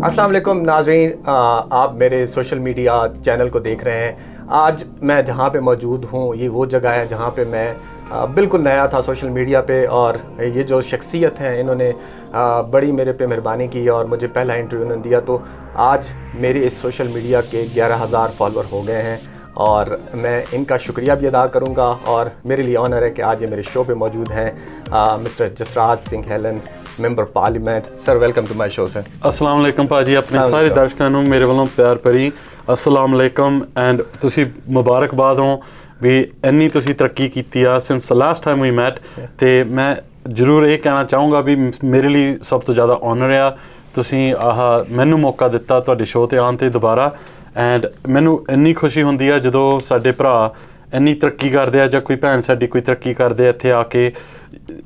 अस्सलाम वालेकुम नाज़रीन, आप मेरे सोशल मीडिया चैनल को देख रहे हैं। आज मैं जहाँ पे मौजूद हूँ ये वो जगह है जहाँ पे मैं बिल्कुल नया था सोशल मीडिया पे, और ये जो शख्सियत हैं इन्होंने बड़ी मेरे पे मेहरबानी की और मुझे पहला इंटरव्यू उन्होंने दिया। तो आज मेरे इस सोशल मीडिया के 11,000 फॉलोअर हो गए हैं और मैं इनका शुक्रिया भी अदा करूंगा। और मेरे लिए ऑनर है कि आज ये मेरे शो पे मौजूद हैं mister Jasraj Singh Hallan, member parliament. Sir welcome to my show sir. अस्सलाम वालेकुम ਭਾਜੀ, ਆਪਣੇ ਸਾਰੇ ਦਰਸ਼ਕਾਂ ਨੂੰ ਮੇਰੇ ਵੱਲੋਂ ਪਿਆਰ ਭਰੀ अस्सलाम वालेकुम। ਐਂਡ ਤੁਸੀਂ ਮੁਬਾਰਕਬਾਦ ਹੋ ਵੀ ਇੰਨੀ ਤੁਸੀਂ ਤਰੱਕੀ ਕੀਤੀ ਆ since the last time we met. ਤੇ ਮੈਂ ਜ਼ਰੂਰ ਇਹ ਕਹਿਣਾ ਚਾਹੂੰਗਾ ਵੀ ਮੇਰੇ ਲਈ ਸਭ ਤੋਂ ਜ਼ਿਆਦਾ ਔਨਰ ਆ ਤੁਸੀਂ ਮੈਨੂੰ ਮੌਕਾ ਦਿੱਤਾ ਤੁਹਾਡੇ ਸ਼ੋਅ 'ਤੇ ਆਉਣ 'ਤੇ ਦੁਬਾਰਾ। ਐਂਡ ਮੈਨੂੰ ਇੰਨੀ ਖੁਸ਼ੀ ਹੁੰਦੀ ਆ ਜਦੋਂ ਸਾਡੇ ਭਰਾ ਇੰਨੀ ਤਰੱਕੀ ਕਰਦੇ ਆ ਜਾਂ ਕੋਈ ਭੈਣ ਸਾਡੀ ਕੋਈ ਤਰੱਕੀ ਕਰਦੇ ਆ ਇੱਥੇ ਆ ਕੇ।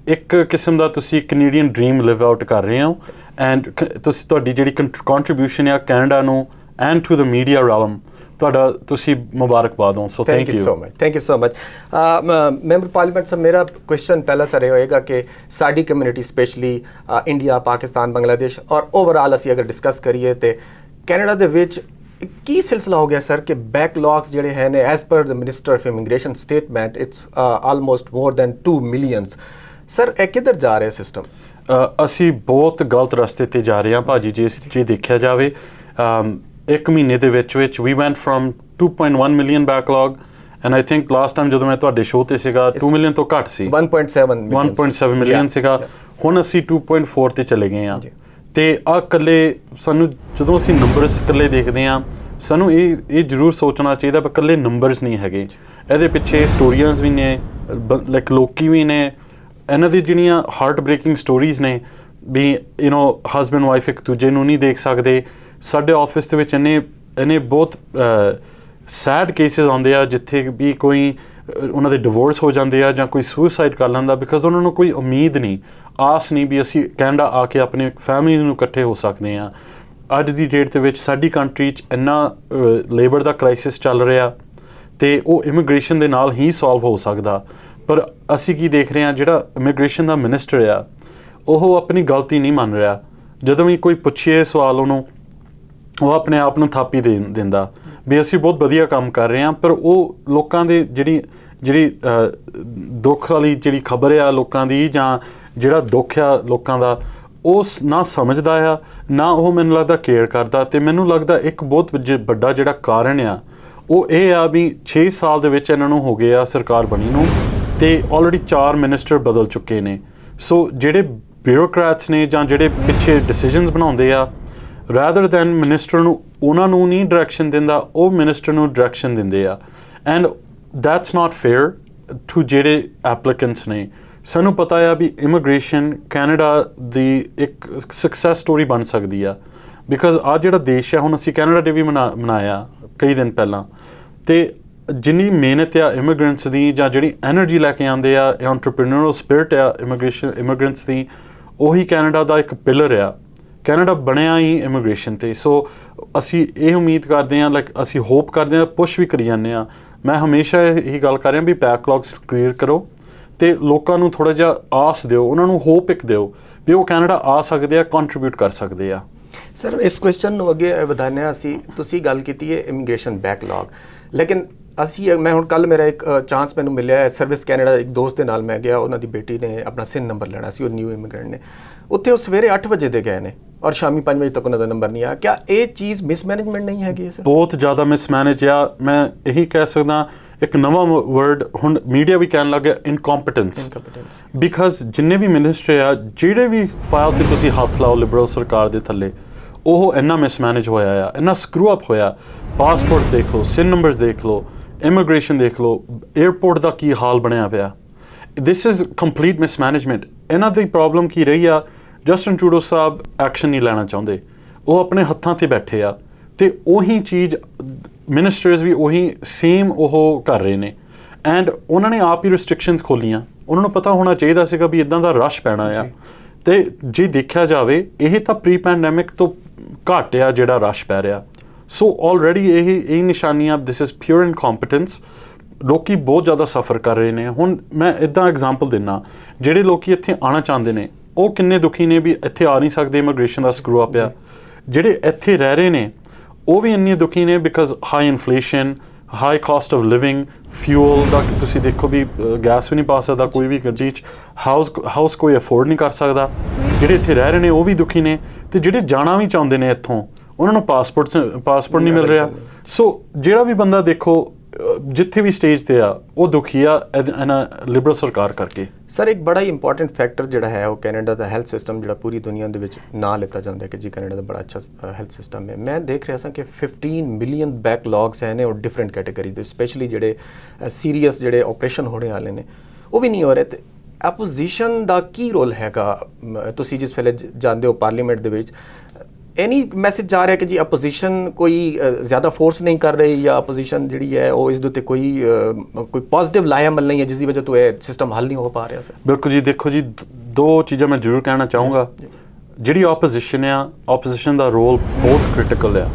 ਇੱਕ ਕਿਸਮ ਦਾ ਤੁਸੀਂ ਕੈਨੇਡੀਅਨ ਡਰੀਮ ਲਿਵ ਆਊਟ ਕਰ ਰਹੇ ਹੋ ਐਂਡ ਤੁਸੀਂ ਤੁਹਾਡੀ ਜਿਹੜੀ ਕੰਟਰੀਬਿਊਸ਼ਨ ਆ ਕੈਨੇਡਾ ਨੂੰ and to the media realm ਤੁਹਾਡਾ ਤੁਸੀਂ ਮੁਬਾਰਕਬਾਦ ਹੋ। So thank you so much member parliament ਸਾਹਿਬ। ਮੇਰਾ ਕੁਐਸਚਨ ਪਹਿਲਾ ਸਰ ਇਹ ਹੋਏਗਾ ਕਿ ਸਾਡੀ community specially India, Pakistan, Bangladesh ਔਰ ਓਵਰਆਲ ਅਸੀਂ ਅਗਰ ਡਿਸਕਸ ਕਰੀਏ ਤਾਂ ਕੈਨੇਡਾ ਦੇ ਵਿੱਚ ਕੀ ਸਿਲਸਿਲਾ ਹੋ ਗਿਆ ਸਰ ਕਿ ਬੈਕਲੌਗਸ ਜਿਹੜੇ ਹੈ ਨੇ as per the minister of immigration statement it's almost more than 2 millions. Sir ਇਹ ਕਿੱਧਰ ਜਾ ਰਿਹਾ ਸਿਸਟਮ? ਅਸੀਂ ਬਹੁਤ ਗਲਤ ਰਸਤੇ 'ਤੇ ਜਾ ਰਹੇ ਹਾਂ ਭਾਜੀ। ਜੇ ਦੇਖਿਆ ਜਾਵੇ ਇੱਕ ਮਹੀਨੇ ਦੇ ਵਿੱਚ we went from 2.1 million backlog and I think last time ਜਦੋਂ ਮੈਂ ਤੁਹਾਡੇ ਸ਼ੋਅ 'ਤੇ ਸੀਗਾ 2 ਮਿਲੀਅਨ ਤੋਂ ਘੱਟ ਸੀ, 1.7 ਮਿਲੀਅਨ ਸੀਗਾ। ਹੁਣ ਅਸੀਂ 2.4 'ਤੇ ਚਲੇ ਗਏ ਹਾਂ। ਅਤੇ ਆਹ ਇਕੱਲੇ ਸਾਨੂੰ ਜਦੋਂ ਅਸੀਂ ਨੰਬਰਸ ਇਕੱਲੇ ਦੇਖਦੇ ਹਾਂ ਸਾਨੂੰ ਇਹ ਜ਼ਰੂਰ ਸੋਚਣਾ ਚਾਹੀਦਾ ਵੀ ਇਕੱਲੇ ਨੰਬਰਸ ਨਹੀਂ ਹੈਗੇ, ਇਹਦੇ ਪਿੱਛੇ ਸਟੋਰੀਜ਼ ਵੀ ਨੇ, ਲਾਈਕ ਲੋਕੀ ਵੀ ਨੇ। ਇਹਨਾਂ ਦੀ ਜਿਹੜੀਆਂ ਹਾਰਟ ਬ੍ਰੇਕਿੰਗ ਸਟੋਰੀਜ਼ ਨੇ ਵੀ ਹਸਬੈਂਡ ਵਾਈਫ ਇੱਕ ਦੂਜੇ ਨੂੰ ਨਹੀਂ ਦੇਖ ਸਕਦੇ। ਸਾਡੇ ਆਫਿਸ ਦੇ ਵਿੱਚ ਇੰਨੇ ਬਹੁਤ ਸੈਡ ਕੇਸਿਸ ਆਉਂਦੇ ਆ ਜਿੱਥੇ ਵੀ ਕੋਈ ਉਹਨਾਂ ਦੇ ਡਿਵੋਰਸ ਹੋ ਜਾਂਦੇ ਆ ਜਾਂ ਕੋਈ ਸੁਸਾਈਡ ਕਰ ਲੈਂਦਾ ਬਿਕਾਜ਼ ਉਹਨਾਂ ਨੂੰ ਕੋਈ ਉਮੀਦ ਨਹੀਂ, ਆਸ ਨਹੀਂ ਵੀ ਅਸੀਂ ਕੈਨੇਡਾ ਆ ਕੇ ਆਪਣੀ ਫੈਮਿਲੀ ਨੂੰ ਇਕੱਠੇ ਹੋ ਸਕਦੇ ਹਾਂ। ਅੱਜ ਦੀ ਡੇਟ ਦੇ ਵਿੱਚ ਸਾਡੀ ਕੰਟਰੀ 'ਚ ਇੰਨਾ ਲੇਬਰ ਦਾ ਕ੍ਰਾਈਸਿਸ ਚੱਲ ਰਿਹਾ ਅਤੇ ਉਹ ਇਮੀਗ੍ਰੇਸ਼ਨ ਦੇ ਨਾਲ ਹੀ ਸੋਲਵ ਹੋ ਸਕਦਾ। ਪਰ ਅਸੀਂ ਕੀ ਦੇਖ ਰਹੇ ਹਾਂ, ਜਿਹੜਾ ਇਮੀਗ੍ਰੇਸ਼ਨ ਦਾ ਮਿਨਿਸਟਰ ਆ ਉਹ ਆਪਣੀ ਗਲਤੀ ਨਹੀਂ ਮੰਨ ਰਿਹਾ। ਜਦੋਂ ਵੀ ਕੋਈ ਪੁੱਛੀਏ ਸਵਾਲ ਉਹਨੂੰ, ਉਹ ਆਪਣੇ ਆਪ ਨੂੰ ਥਾਪੀ ਦਿੰਦਾ ਵੀ ਅਸੀਂ ਬਹੁਤ ਵਧੀਆ ਕੰਮ ਕਰ ਰਹੇ ਹਾਂ। ਪਰ ਉਹ ਲੋਕਾਂ ਦੇ ਜਿਹੜੀ ਦੁੱਖ ਵਾਲੀ ਜਿਹੜੀ ਖਬਰ ਆ ਲੋਕਾਂ ਦੀ ਜਾਂ ਜਿਹੜਾ ਦੁੱਖ ਆ ਲੋਕਾਂ ਦਾ ਉਹ ਨਾ ਸਮਝਦਾ ਆ, ਨਾ ਉਹ ਮੈਨੂੰ ਲੱਗਦਾ ਕੇਅਰ ਕਰਦਾ। ਅਤੇ ਮੈਨੂੰ ਲੱਗਦਾ ਇੱਕ ਬਹੁਤ ਵੱਡਾ ਜਿਹੜਾ ਕਾਰਨ ਆ ਉਹ ਇਹ ਆ ਵੀ 6 ਸਾਲ ਦੇ ਵਿੱਚ ਇਹਨਾਂ ਨੂੰ ਹੋ ਗਏ ਆ ਸਰਕਾਰ ਬਣੀ ਨੂੰ ਅਤੇ ਆਲਰੇਡੀ 4 ਮਿਨਿਸਟਰ ਬਦਲ ਚੁੱਕੇ ਨੇ। ਸੋ ਜਿਹੜੇ ਬਿਊਰੋਕਰੈਟਸ ਨੇ ਜਾਂ ਜਿਹੜੇ ਪਿੱਛੇ ਡਿਸੀਜ਼ਨਸ ਬਣਾਉਂਦੇ ਆ ਰੈਦਰ ਦੈਨ ਮਿਨਿਸਟਰ ਨੂੰ ਉਹਨਾਂ ਨੂੰ ਨਹੀਂ ਡਾਇਰੈਕਸ਼ਨ ਦਿੰਦਾ, ਉਹ ਮਿਨਿਸਟਰ ਨੂੰ ਡਾਇਰੈਕਸ਼ਨ ਦਿੰਦੇ ਆ। And that's not fair to ਜਿਹੜੇ ਐਪਲੀਕੈਂਟਸ ਨੇ। ਸਾਨੂੰ ਪਤਾ ਆ ਵੀ ਇਮੀਗ੍ਰੇਸ਼ਨ ਕੈਨੇਡਾ ਦੀ ਇੱਕ ਸਕਸੈਸ ਸਟੋਰੀ ਬਣ ਸਕਦੀ ਆ ਬਿਕਾਜ਼ ਆਹ ਜਿਹੜਾ ਦੇਸ਼ ਆ, ਹੁਣ ਅਸੀਂ ਕੈਨੇਡਾ ਡੇ ਵੀ ਮਨਾਇਆ ਕਈ ਦਿਨ ਪਹਿਲਾਂ, ਅਤੇ ਜਿੰਨੀ ਮਿਹਨਤ ਆ ਇਮੀਗ੍ਰੈਂਟਸ ਦੀ ਜਾਂ ਜਿਹੜੀ ਐਨਰਜੀ ਲੈ ਕੇ ਆਉਂਦੇ ਆ, ਐਂਟਰਪ੍ਰੀਨਿਓਰਲ ਸਪਿਰਿਟ ਆ ਇਮੀਗ੍ਰੈਂਟਸ ਦੀ, ਉਹੀ ਕੈਨੇਡਾ ਦਾ ਇੱਕ ਪਿਲਰ ਆ। ਕੈਨੇਡਾ ਬਣਿਆ ਹੀ ਇਮੀਗ੍ਰੇਸ਼ਨ 'ਤੇ। ਸੋ ਅਸੀਂ ਇਹ ਉਮੀਦ ਕਰਦੇ ਹਾਂ, ਲਾਈਕ ਅਸੀਂ ਹੋਪ ਕਰਦੇ ਹਾਂ, ਪੁਸ਼ ਵੀ ਕਰੀ ਜਾਂਦੇ ਹਾਂ। ਮੈਂ ਹਮੇਸ਼ਾ ਇਹੀ ਗੱਲ ਕਰ ਰਿਹਾ ਵੀ ਬੈਕਲੌਗਸ ਕਲੀਅਰ ਕਰੋ ਅਤੇ ਲੋਕਾਂ ਨੂੰ ਥੋੜ੍ਹਾ ਜਿਹਾ ਆਸ ਦਿਓ, ਉਹਨਾਂ ਨੂੰ ਹੋਪ ਇੱਕ ਦਿਓ ਵੀ ਉਹ ਕੈਨੇਡਾ ਆ ਸਕਦੇ ਆ, ਕੰਟਰੀਬਿਊਟ ਕਰ ਸਕਦੇ ਆ। ਸਰ ਇਸ ਕੁਐਸਚਨ ਨੂੰ ਅੱਗੇ ਵਧਾਉਂਦੇ ਹਾਂ ਅਸੀਂ। ਤੁਸੀਂ ਗੱਲ ਕੀਤੀ ਹੈ ਇਮੀਗ੍ਰੇਸ਼ਨ ਬੈਕਲੌਗ, ਲੇਕਿਨ ਮੈਂ ਹੁਣ ਕੱਲ੍ਹ ਮੇਰਾ ਇੱਕ ਚਾਂਸ ਮੈਨੂੰ ਮਿਲਿਆ ਸਰਵਿਸ ਕੈਨੇਡਾ ਇੱਕ ਦੋਸਤ ਦੇ ਨਾਲ ਮੈਂ ਗਿਆ, ਉਹਨਾਂ ਦੀ ਬੇਟੀ ਨੇ ਆਪਣਾ SIN ਨੰਬਰ ਲੈਣਾ ਸੀ, ਉਹ ਨਿਊ ਇਮੀਗ੍ਰੈਂਟ ਨੇ। ਉੱਥੇ ਉਹ ਸਵੇਰੇ 8 ਵਜੇ ਦੇ ਗਏ ਨੇ ਔਰ ਸ਼ਾਮੀ 5 ਵਜੇ ਤੱਕ ਉਹਨਾਂ ਦਾ ਨੰਬਰ ਨਹੀਂ ਆਇਆ। ਕਿਆ ਇਹ ਚੀਜ਼ ਮਿਸਮੈਨੇਜਮੈਂਟ ਨਹੀਂ ਹੈਗੀ ਸਰ? ਬਹੁਤ ਜ਼ਿਆਦਾ ਮਿਸਮੈਨੇਜ ਆ। ਮੈਂ ਇਹੀ ਕਹਿ ਸਕਦਾ ਇੱਕ ਨਵਾਂ ਵਰਡ ਹੁਣ ਮੀਡੀਆ ਵੀ ਕਹਿਣ ਲੱਗ ਗਿਆ, ਇਨਕੰਪੀਟੈਂਸ। ਬਿਕਾਜ਼ ਜਿੰਨੇ ਵੀ ਮਿਨਿਸਟਰ ਆ, ਜਿਹੜੇ ਵੀ ਫਾਈਲ 'ਤੇ ਤੁਸੀਂ ਹੱਥ ਲਾਓ ਲਿਬਰਲ ਸਰਕਾਰ ਦੇ ਥੱਲੇ, ਉਹ ਇੰਨਾ ਮਿਸਮੈਨੇਜ ਹੋਇਆ ਆ, ਇੰਨਾ ਸਕਰੂ ਅਪ ਹੋਇਆ। ਪਾਸਪੋਰਟ ਦੇਖ ਲਓ, SIN ਨੰਬਰਸ ਦੇਖ ਲਓ, ਇਮੀਗ੍ਰੇਸ਼ਨ ਦੇਖ ਲਓ, ਏਅਰਪੋਰਟ ਦਾ ਕੀ ਹਾਲ ਬਣਿਆ ਪਿਆ। This is complete mismanagement. ਇਹਨਾਂ ਦੀ ਪ੍ਰੋਬਲਮ ਕੀ ਰਹੀ ਆ, ਜਸਟਿਨ ਟਰੂਡੋ ਸਾਹਿਬ ਐਕਸ਼ਨ ਨਹੀਂ ਲੈਣਾ ਚਾਹੁੰਦੇ, ਉਹ ਆਪਣੇ ਹੱਥਾਂ 'ਤੇ ਬੈਠੇ ਆ ਅਤੇ ਉਹੀ ਚੀਜ਼ ਮਿਨਿਸਟਰਸ ਵੀ ਉਹੀ ਸੇਮ ਉਹ ਕਰ ਰਹੇ ਨੇ। ਐਂਡ ਉਹਨਾਂ ਨੇ ਆਪ ਹੀ ਰਿਸਟ੍ਰਿਕਸ਼ਨਸ ਖੋਲ੍ਹੀਆਂ। ਉਹਨਾਂ ਨੂੰ ਪਤਾ ਹੋਣਾ ਚਾਹੀਦਾ ਸੀਗਾ ਵੀ ਇੱਦਾਂ ਦਾ ਰਸ਼ ਪੈਣਾ ਆ। ਅਤੇ ਜੇ ਦੇਖਿਆ ਜਾਵੇ ਇਹ ਤਾਂ ਪ੍ਰੀ ਪੈਂਡੈਮਿਕ ਤੋਂ ਘੱਟ ਆ ਜਿਹੜਾ ਰਸ਼ ਪੈ ਰਿਹਾ। ਸੋ ਆਲਰੇਡੀ ਇਹ ਨਿਸ਼ਾਨੀਆਂ, ਦਿਸ ਇਜ਼ ਪਿਓਰ ਇਨਕੰਪੀਟੈਂਸ। ਲੋਕੀ ਬਹੁਤ ਜ਼ਿਆਦਾ ਸਫਰ ਕਰ ਰਹੇ ਨੇ। ਹੁਣ ਮੈਂ ਇੱਦਾਂ ਐਗਜ਼ਾਮਪਲ ਦਿੰਦਾ, ਜਿਹੜੇ ਲੋਕੀ ਇੱਥੇ ਆਉਣਾ ਚਾਹੁੰਦੇ ਨੇ ਉਹ ਕਿੰਨੇ ਦੁਖੀ ਨੇ ਵੀ ਇੱਥੇ ਆ ਨਹੀਂ ਸਕਦੇ, ਇਮੀਗ੍ਰੇਸ਼ਨ ਦਾ ਸਕਰੂ ਅਪ ਆ। ਜਿਹੜੇ ਇੱਥੇ ਰਹਿ ਰਹੇ ਨੇ ਉਹ ਵੀ ਇੰਨੇ ਦੁਖੀ ਨੇ because high inflation, high cost of living, fuel ਦਾ ਤੁਸੀਂ ਦੇਖੋ ਵੀ ਗੈਸ ਵੀ ਨਹੀਂ ਪਾ ਸਕਦਾ ਕੋਈ ਵੀ ਗੱਡੀ 'ਚ, ਹਾਊਸ ਕੋਈ ਅਫੋਰਡ ਨਹੀਂ ਕਰ ਸਕਦਾ। ਜਿਹੜੇ ਇੱਥੇ ਰਹਿ ਰਹੇ ਨੇ ਉਹ ਵੀ ਦੁਖੀ ਨੇ, ਅਤੇ ਜਿਹੜੇ ਜਾਣਾ ਵੀ ਚਾਹੁੰਦੇ ਨੇ ਇੱਥੋਂ ਉਹਨਾਂ ਨੂੰ ਪਾਸਪੋਰਟ ਨਹੀਂ ਮਿਲ ਰਿਹਾ। ਸੋ ਜਿਹੜਾ ਵੀ ਬੰਦਾ ਦੇਖੋ ਜਿੱਥੇ ਵੀ ਸਟੇਜ 'ਤੇ ਆ ਉਹ ਦੁਖੀ ਆ ਇਹਨਾਂ ਲਿਬਰਲ ਸਰਕਾਰ ਕਰਕੇ। ਸਰ ਇੱਕ ਬੜਾ ਹੀ ਇੰਪੋਰਟੈਂਟ ਫੈਕਟਰ ਜਿਹੜਾ ਹੈ ਉਹ ਕੈਨੇਡਾ ਦਾ ਹੈਲਥ ਸਿਸਟਮ, ਜਿਹੜਾ ਪੂਰੀ ਦੁਨੀਆ ਦੇ ਵਿੱਚ ਨਾਂ ਲਿੱਤਾ ਜਾਂਦਾ ਹੈ ਕਿ ਜੀ ਕੈਨੇਡਾ ਦਾ ਬੜਾ ਅੱਛਾ ਹੈਲਥ ਸਿਸਟਮ ਹੈ। ਮੈਂ ਦੇਖ ਰਿਹਾ ਸਾਂ ਕਿ 15 ਮਿਲੀਅਨ ਬੈਕਲੌਗਸ ਹੈ ਨੇ ਔਰ ਡਿਫਰੈਂਟ ਕੈਟੇਗਰੀ ਦੇ, ਸਪੈਸ਼ਲੀ ਜਿਹੜੇ ਸੀਰੀਅਸ ਜਿਹੜੇ ਆਪਰੇਸ਼ਨ ਹੋਣੇ ਵਾਲੇ ਨੇ ਉਹ ਵੀ ਨਹੀਂ ਹੋ ਰਹੇ। ਅਤੇ ਐਪੋਜੀਸ਼ਨ ਦਾ ਕੀ ਰੋਲ ਹੈਗਾ? ਤੁਸੀਂ ਜਿਸ ਵੇਲੇ ਜਾਂਦੇ ਹੋ ਪਾਰਲੀਮੈਂਟ ਦੇ ਵਿੱਚ, ਐਨੀ ਮੈਸੇਜ ਜਾ ਰਿਹਾ ਕਿ ਜੀ ਅਪੋਜੀਸ਼ਨ ਕੋਈ ਜ਼ਿਆਦਾ ਫੋਰਸ ਨਹੀਂ ਕਰ ਰਹੀ ਜਾਂ ਅਪੋਜੀਸ਼ਨ ਜਿਹੜੀ ਹੈ ਉਹ ਇਸ ਦੇ ਉੱਤੇ ਕੋਈ ਪੋਜ਼ਿਟਿਵ ਲਾਹੇਅਮਲ ਨਹੀਂ ਹੈ ਜਿਸ ਦੀ ਵਜ੍ਹਾ ਤੋਂ ਇਹ ਸਿਸਟਮ ਹੱਲ ਨਹੀਂ ਹੋ ਪਾ ਰਿਹਾ? ਸਰ ਬਿਲਕੁਲ ਜੀ, ਦੇਖੋ ਜੀ ਦੋ ਚੀਜ਼ਾਂ ਮੈਂ ਜ਼ਰੂਰ ਕਹਿਣਾ ਚਾਹੂੰਗਾ। ਜਿਹੜੀ ਆਪੋਜੀਸ਼ਨ ਆ, ਆਪੋਜੀਸ਼ਨ ਦਾ ਰੋਲ ਬਹੁਤ ਕ੍ਰਿਟੀਕਲ ਆ,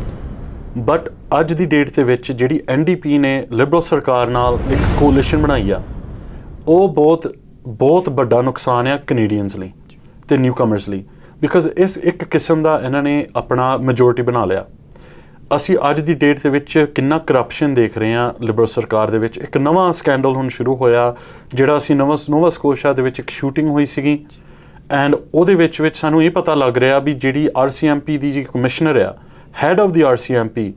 ਬਟ ਅੱਜ ਦੀ ਡੇਟ ਦੇ ਵਿੱਚ ਜਿਹੜੀ NDP ਨੇ ਲਿਬਰਲ ਸਰਕਾਰ ਨਾਲ ਇੱਕ ਕੋਲੀਸ਼ਨ ਬਣਾਈ ਆ, ਉਹ ਬਹੁਤ ਵੱਡਾ ਨੁਕਸਾਨ ਆ ਕੈਨੇਡੀਅਨਸ ਲਈ ਅਤੇ ਨਿਊ ਕਮਰਸ ਲਈ, ਬਿਕਾਜ਼ ਇਸ ਇੱਕ ਕਿਸਮ ਦਾ ਇਹਨਾਂ ਨੇ ਆਪਣਾ ਮੈਜੋਰਿਟੀ ਬਣਾ ਲਿਆ। ਅਸੀਂ ਅੱਜ ਦੀ ਡੇਟ ਦੇ ਵਿੱਚ ਕਿੰਨਾ ਕਰਪਸ਼ਨ ਦੇਖ ਰਹੇ ਹਾਂ ਲਿਬਰਲ ਸਰਕਾਰ ਦੇ ਵਿੱਚ। ਇੱਕ ਨਵਾਂ ਸਕੈਂਡਲ ਹੁਣ ਸ਼ੁਰੂ ਹੋਇਆ, ਜਿਹੜਾ ਅਸੀਂ ਨੋਵਾ ਸਕੋਸ਼ੀਆ ਦੇ ਵਿੱਚ ਇੱਕ ਸ਼ੂਟਿੰਗ ਹੋਈ ਸੀਗੀ, ਐਂਡ ਉਹਦੇ ਵਿੱਚ ਸਾਨੂੰ ਇਹ ਪਤਾ ਲੱਗ ਰਿਹਾ ਵੀ ਜਿਹੜੀ RCMP ਦੀ ਜੀ ਕਮਿਸ਼ਨਰ ਆ, head of the RCMP,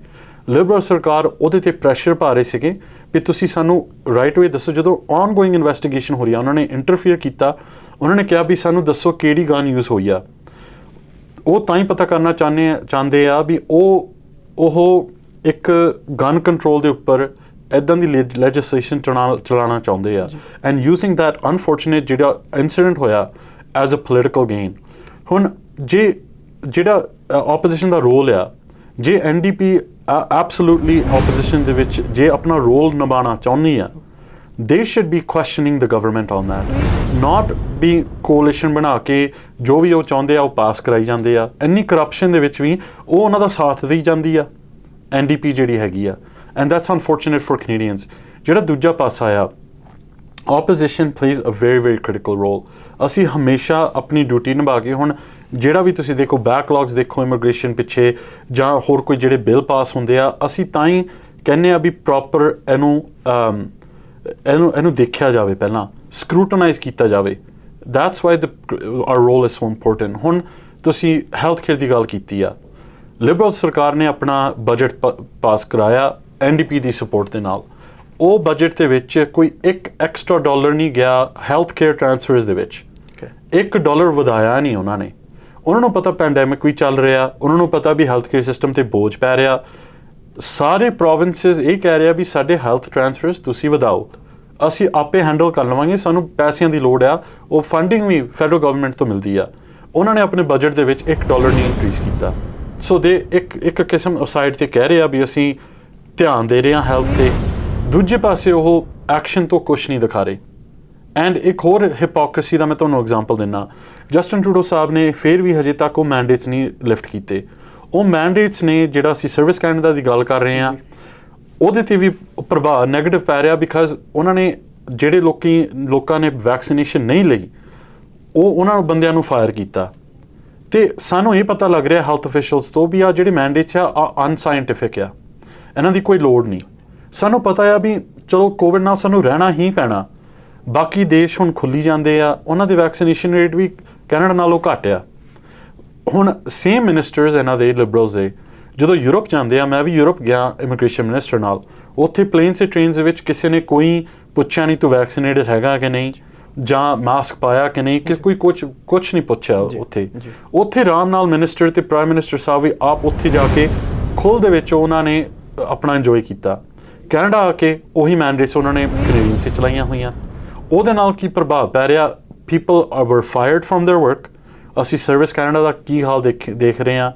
Liberal ਸਰਕਾਰ ਉਹਦੇ 'ਤੇ ਪ੍ਰੈਸ਼ਰ ਪਾ ਰਹੇ ਸੀਗੇ ਵੀ ਤੁਸੀਂ ਸਾਨੂੰ ਰਾਈਟ ਵੇ ਦੱਸੋ। ਜਦੋਂ ਔਨ ਗੋਇੰਗ ਇਨਵੈਸਟੀਗੇਸ਼ਨ ਹੋ ਰਹੀ ਆ, ਉਹਨਾਂ ਨੇ ਇੰਟਰਫੀਅਰ ਕੀਤਾ, ਉਹਨਾਂ ਨੇ ਕਿਹਾ ਵੀ ਸਾਨੂੰ ਦੱਸੋ ਕਿਹੜੀ ਗਨ ਯੂਜ਼ ਹੋਈ ਆ। ਉਹ ਤਾਂ ਹੀ ਪਤਾ ਕਰਨਾ ਚਾਹੁੰਦੇ ਆ ਵੀ ਉਹ ਇੱਕ ਗਨ ਕੰਟਰੋਲ ਦੇ ਉੱਪਰ ਇੱਦਾਂ ਦੀ ਲੈਜਿਸਲੇਸ਼ਨ ਚਲਾਉਣਾ ਚਾਹੁੰਦੇ ਆ, ਐਂਡ ਯੂਜ਼ਿੰਗ ਦੈਟ ਅਨਫੋਰਚੂਨੇਟ ਜਿਹੜਾ ਇਨਸੀਡੈਂਟ ਹੋਇਆ ਐਜ਼ ਅ ਪੋਲੀਟੀਕਲ ਗੇਨ। ਹੁਣ ਜਿਹੜਾ ਆਪੋਜੀਸ਼ਨ ਦਾ ਰੋਲ ਆ, ਜੇ NDP ਐਬਸੋਲੂਟਲੀ ਆਪੋਜੀਸ਼ਨ ਦੇ ਵਿੱਚ ਜੇ ਆਪਣਾ ਰੋਲ ਨਿਭਾਉਣਾ ਚਾਹੁੰਦੀ ਆ, they should be questioning the government on that, not be coalition ਬਣਾ ਕੇ ਜੋ ਵੀ ਉਹ ਚਾਹੁੰਦੇ ਆ ਉਹ ਪਾਸ ਕਰਾਈ ਜਾਂਦੇ ਆ। ਇੰਨੀ ਕਰਪਸ਼ਨ ਦੇ ਵਿੱਚ ਵੀ ਉਹ ਉਹਨਾਂ ਦਾ ਸਾਥ ਦੇਈ ਜਾਂਦੀ ਆ NDP ਜਿਹੜੀ ਹੈਗੀ ਆ, and that's unfortunate for Canadians। ਜਿਹੜਾ ਦੂਜਾ ਪਾਸਾ ਆ, opposition plays a very very critical role। ਅਸੀਂ ਹਮੇਸ਼ਾ ਆਪਣੀ ਡਿਊਟੀ ਨਿਭਾ ਕੇ, ਹੁਣ ਜਿਹੜਾ ਵੀ ਤੁਸੀਂ ਦੇਖੋ ਬੈਕਲੌਗਸ ਦੇਖੋ ਇਮੀਗ੍ਰੇਸ਼ਨ ਪਿੱਛੇ ਜਾਂ ਹੋਰ ਕੋਈ ਜਿਹੜੇ ਬਿੱਲ ਪਾਸ ਹੁੰਦੇ ਆ, ਅਸੀਂ ਤਾਂ ਹੀ ਕਹਿੰਦੇ ਆ ਵੀ ਪ੍ਰੋਪਰ ਇਹਨੂੰ ਦੇਖਿਆ ਜਾਵੇ, ਪਹਿਲਾਂ ਸਕਰੂਟਨਾਈਜ਼ ਕੀਤਾ ਜਾਵੇ। That's why our role is so important. ਹੁਣ ਤੁਸੀਂ ਹੈਲਥ ਕੇਅਰ ਦੀ ਗੱਲ ਕੀਤੀ ਆ, ਲਿਬਰਲ ਸਰਕਾਰ ਨੇ ਆਪਣਾ ਬਜਟ ਪਾਸ ਕਰਾਇਆ NDP ਦੀ ਸਪੋਰਟ ਦੇ ਨਾਲ। ਉਹ ਬਜਟ ਦੇ ਵਿੱਚ ਕੋਈ ਇੱਕ ਐਕਸਟਰਾ ਡਾਲਰ ਨਹੀਂ ਗਿਆ ਹੈਲਥ ਕੇਅਰ ਟ੍ਰਾਂਸਫਰਸ ਦੇ ਵਿੱਚ, $1 ਵਧਾਇਆ ਨਹੀਂ ਉਹਨਾਂ ਨੇ। ਉਹਨਾਂ ਨੂੰ ਪਤਾ ਪੈਂਡੈਮਿਕ ਵੀ ਚੱਲ ਰਿਹਾ, ਉਹਨਾਂ ਨੂੰ ਪਤਾ ਵੀ ਹੈਲਥ ਕੇਅਰ ਸਿਸਟਮ 'ਤੇ ਬੋਝ ਪੈ ਰਿਹਾ। ਸਾਰੇ ਪ੍ਰੋਵਿੰਸਿਸ ਇਹ ਕਹਿ ਰਿਹਾ ਵੀ ਸਾਡੇ ਹੈਲਥ ਟ੍ਰਾਂਸਫਰਸ ਤੁਸੀਂ ਵਧਾਓ, ਅਸੀਂ ਆਪੇ ਹੈਂਡਲ ਕਰ ਲਵਾਂਗੇ, ਸਾਨੂੰ ਪੈਸਿਆਂ ਦੀ ਲੋੜ ਆ, ਉਹ ਫੰਡਿੰਗ ਵੀ ਫੈਡਰਲ ਗਵਰਨਮੈਂਟ ਤੋਂ ਮਿਲਦੀ ਆ। ਉਹਨਾਂ ਨੇ ਆਪਣੇ ਬਜਟ ਦੇ ਵਿੱਚ $1 ਨਹੀਂ ਇਨਕਰੀਜ਼ ਕੀਤਾ। ਸੋ ਦੇ ਇੱਕ ਕਿਸਮ ਸਾਈਡ 'ਤੇ ਕਹਿ ਰਹੇ ਆ ਵੀ ਅਸੀਂ ਧਿਆਨ ਦੇ ਰਹੇ ਹਾਂ ਹੈਲਥ 'ਤੇ, ਦੂਜੇ ਪਾਸੇ ਉਹ ਐਕਸ਼ਨ ਤੋਂ ਕੁਛ ਨਹੀਂ ਦਿਖਾ ਰਹੇ। ਐਂਡ ਇੱਕ ਹੋਰ ਹਿਪੋਕ੍ਰੇਸੀ ਦਾ ਮੈਂ ਤੁਹਾਨੂੰ ਐਗਜ਼ਾਮਪਲ ਦਿੰਦਾ। ਜਸਟਿਨ ਟਰੂਡੋ ਸਾਹਿਬ ਨੇ ਫਿਰ ਵੀ ਹਜੇ ਤੱਕ ਉਹ ਮੈਂਡੇਟਸ ਨਹੀਂ ਲਿਫਟ ਕੀਤੇ। ਉਹ ਮੈਂਡੇਟਸ ਨੇ ਜਿਹੜਾ ਅਸੀਂ ਸਰਵਿਸ ਕੈਨੇਡਾ ਦੀ ਗੱਲ ਕਰ ਰਹੇ ਹਾਂ, ਉਹਦੇ 'ਤੇ ਵੀ ਪ੍ਰਭਾਵ ਨੈਗੇਟਿਵ ਪੈ ਰਿਹਾ, ਬਿਕਾਜ਼ ਉਹਨਾਂ ਨੇ ਜਿਹੜੇ ਲੋਕਾਂ ਨੇ ਵੈਕਸੀਨੇਸ਼ਨ ਨਹੀਂ ਲਈ, ਉਹਨਾਂ ਬੰਦਿਆਂ ਨੂੰ ਫਾਇਰ ਕੀਤਾ। ਅਤੇ ਸਾਨੂੰ ਇਹ ਪਤਾ ਲੱਗ ਰਿਹਾ ਹੈਲਥ ਅਫੀਸ਼ੀਅਲਸ ਤੋਂ ਵੀ ਆ ਜਿਹੜੇ ਮੈਂਡੇਟਸ ਆ ਅਨਸਾਇੰਟੀਫਿਕ ਆ, ਇਹਨਾਂ ਦੀ ਕੋਈ ਲੋੜ ਨਹੀਂ। ਸਾਨੂੰ ਪਤਾ ਆ ਵੀ ਚਲੋ ਕੋਵਿਡ ਨਾਲ ਸਾਨੂੰ ਰਹਿਣਾ ਹੀ ਪੈਣਾ, ਬਾਕੀ ਦੇਸ਼ ਹੁਣ ਖੁੱਲੀ ਜਾਂਦੇ ਆ, ਉਹਨਾਂ ਦੇ ਵੈਕਸੀਨੇਸ਼ਨ ਰੇਟ ਵੀ ਕੈਨੇਡਾ ਨਾਲੋਂ ਘੱਟ ਆ। ਹੁਣ ਸੇਮ ਮਿਨਿਸਟਰਸ ਇਹਨਾਂ ਦੇ ਲਿਬਰਲਸ ਦੇ ਜਦੋਂ ਯੂਰਪ ਜਾਂਦੇ ਆ, ਮੈਂ ਵੀ ਯੂਰਪ ਗਿਆ ਇਮੀਗ੍ਰੇਸ਼ਨ ਮਿਨਿਸਟਰ ਨਾਲ, ਉੱਥੇ ਪਲੇਨਸ ਤੇ ਟ੍ਰੇਨਸ ਦੇ ਵਿੱਚ ਕਿਸੇ ਨੇ ਕੋਈ ਪੁੱਛਿਆ ਨਹੀਂ ਤੂੰ ਵੈਕਸੀਨੇਟਡ ਹੈਗਾ ਕਿ ਨਹੀਂ, ਜਾਂ ਮਾਸਕ ਪਾਇਆ ਕਿ ਨਹੀਂ, ਕੋਈ ਕੁਛ ਨਹੀਂ ਪੁੱਛਿਆ। ਉੱਥੇ ਆਰਾਮ ਨਾਲ ਮਿਨਿਸਟਰ ਤੇ ਪ੍ਰਾਈਮ ਮਿਨਿਸਟਰ ਸਾਹਿਬ ਵੀ ਆਪ ਉੱਥੇ ਜਾ ਕੇ ਖੁੱਲ੍ਹ ਦੇ ਵਿੱਚ ਉਹਨਾਂ ਨੇ ਆਪਣਾ ਇੰਜੋਏ ਕੀਤਾ। ਕੈਨੇਡਾ ਆ ਕੇ ਉਹੀ ਮੈਂਡੇਟਸ ਉਹਨਾਂ ਨੇ ਕੈਨੇਡੀਅਨ 'ਤੇ ਚਲਾਈਆਂ ਹੋਈਆਂ। ਉਹਦੇ ਨਾਲ ਕੀ ਪ੍ਰਭਾਵ ਪੈ ਰਿਹਾ? ਪੀਪਲ ਵਰ ਫਾਇਰਡ ਫਰੋਮ ਦੇਅਰ ਵਰਕ। ਅਸੀਂ ਸਰਵਿਸ ਕੈਨੇਡਾ ਦਾ ਕੀ ਹਾਲ ਦੇਖ ਰਹੇ ਹਾਂ,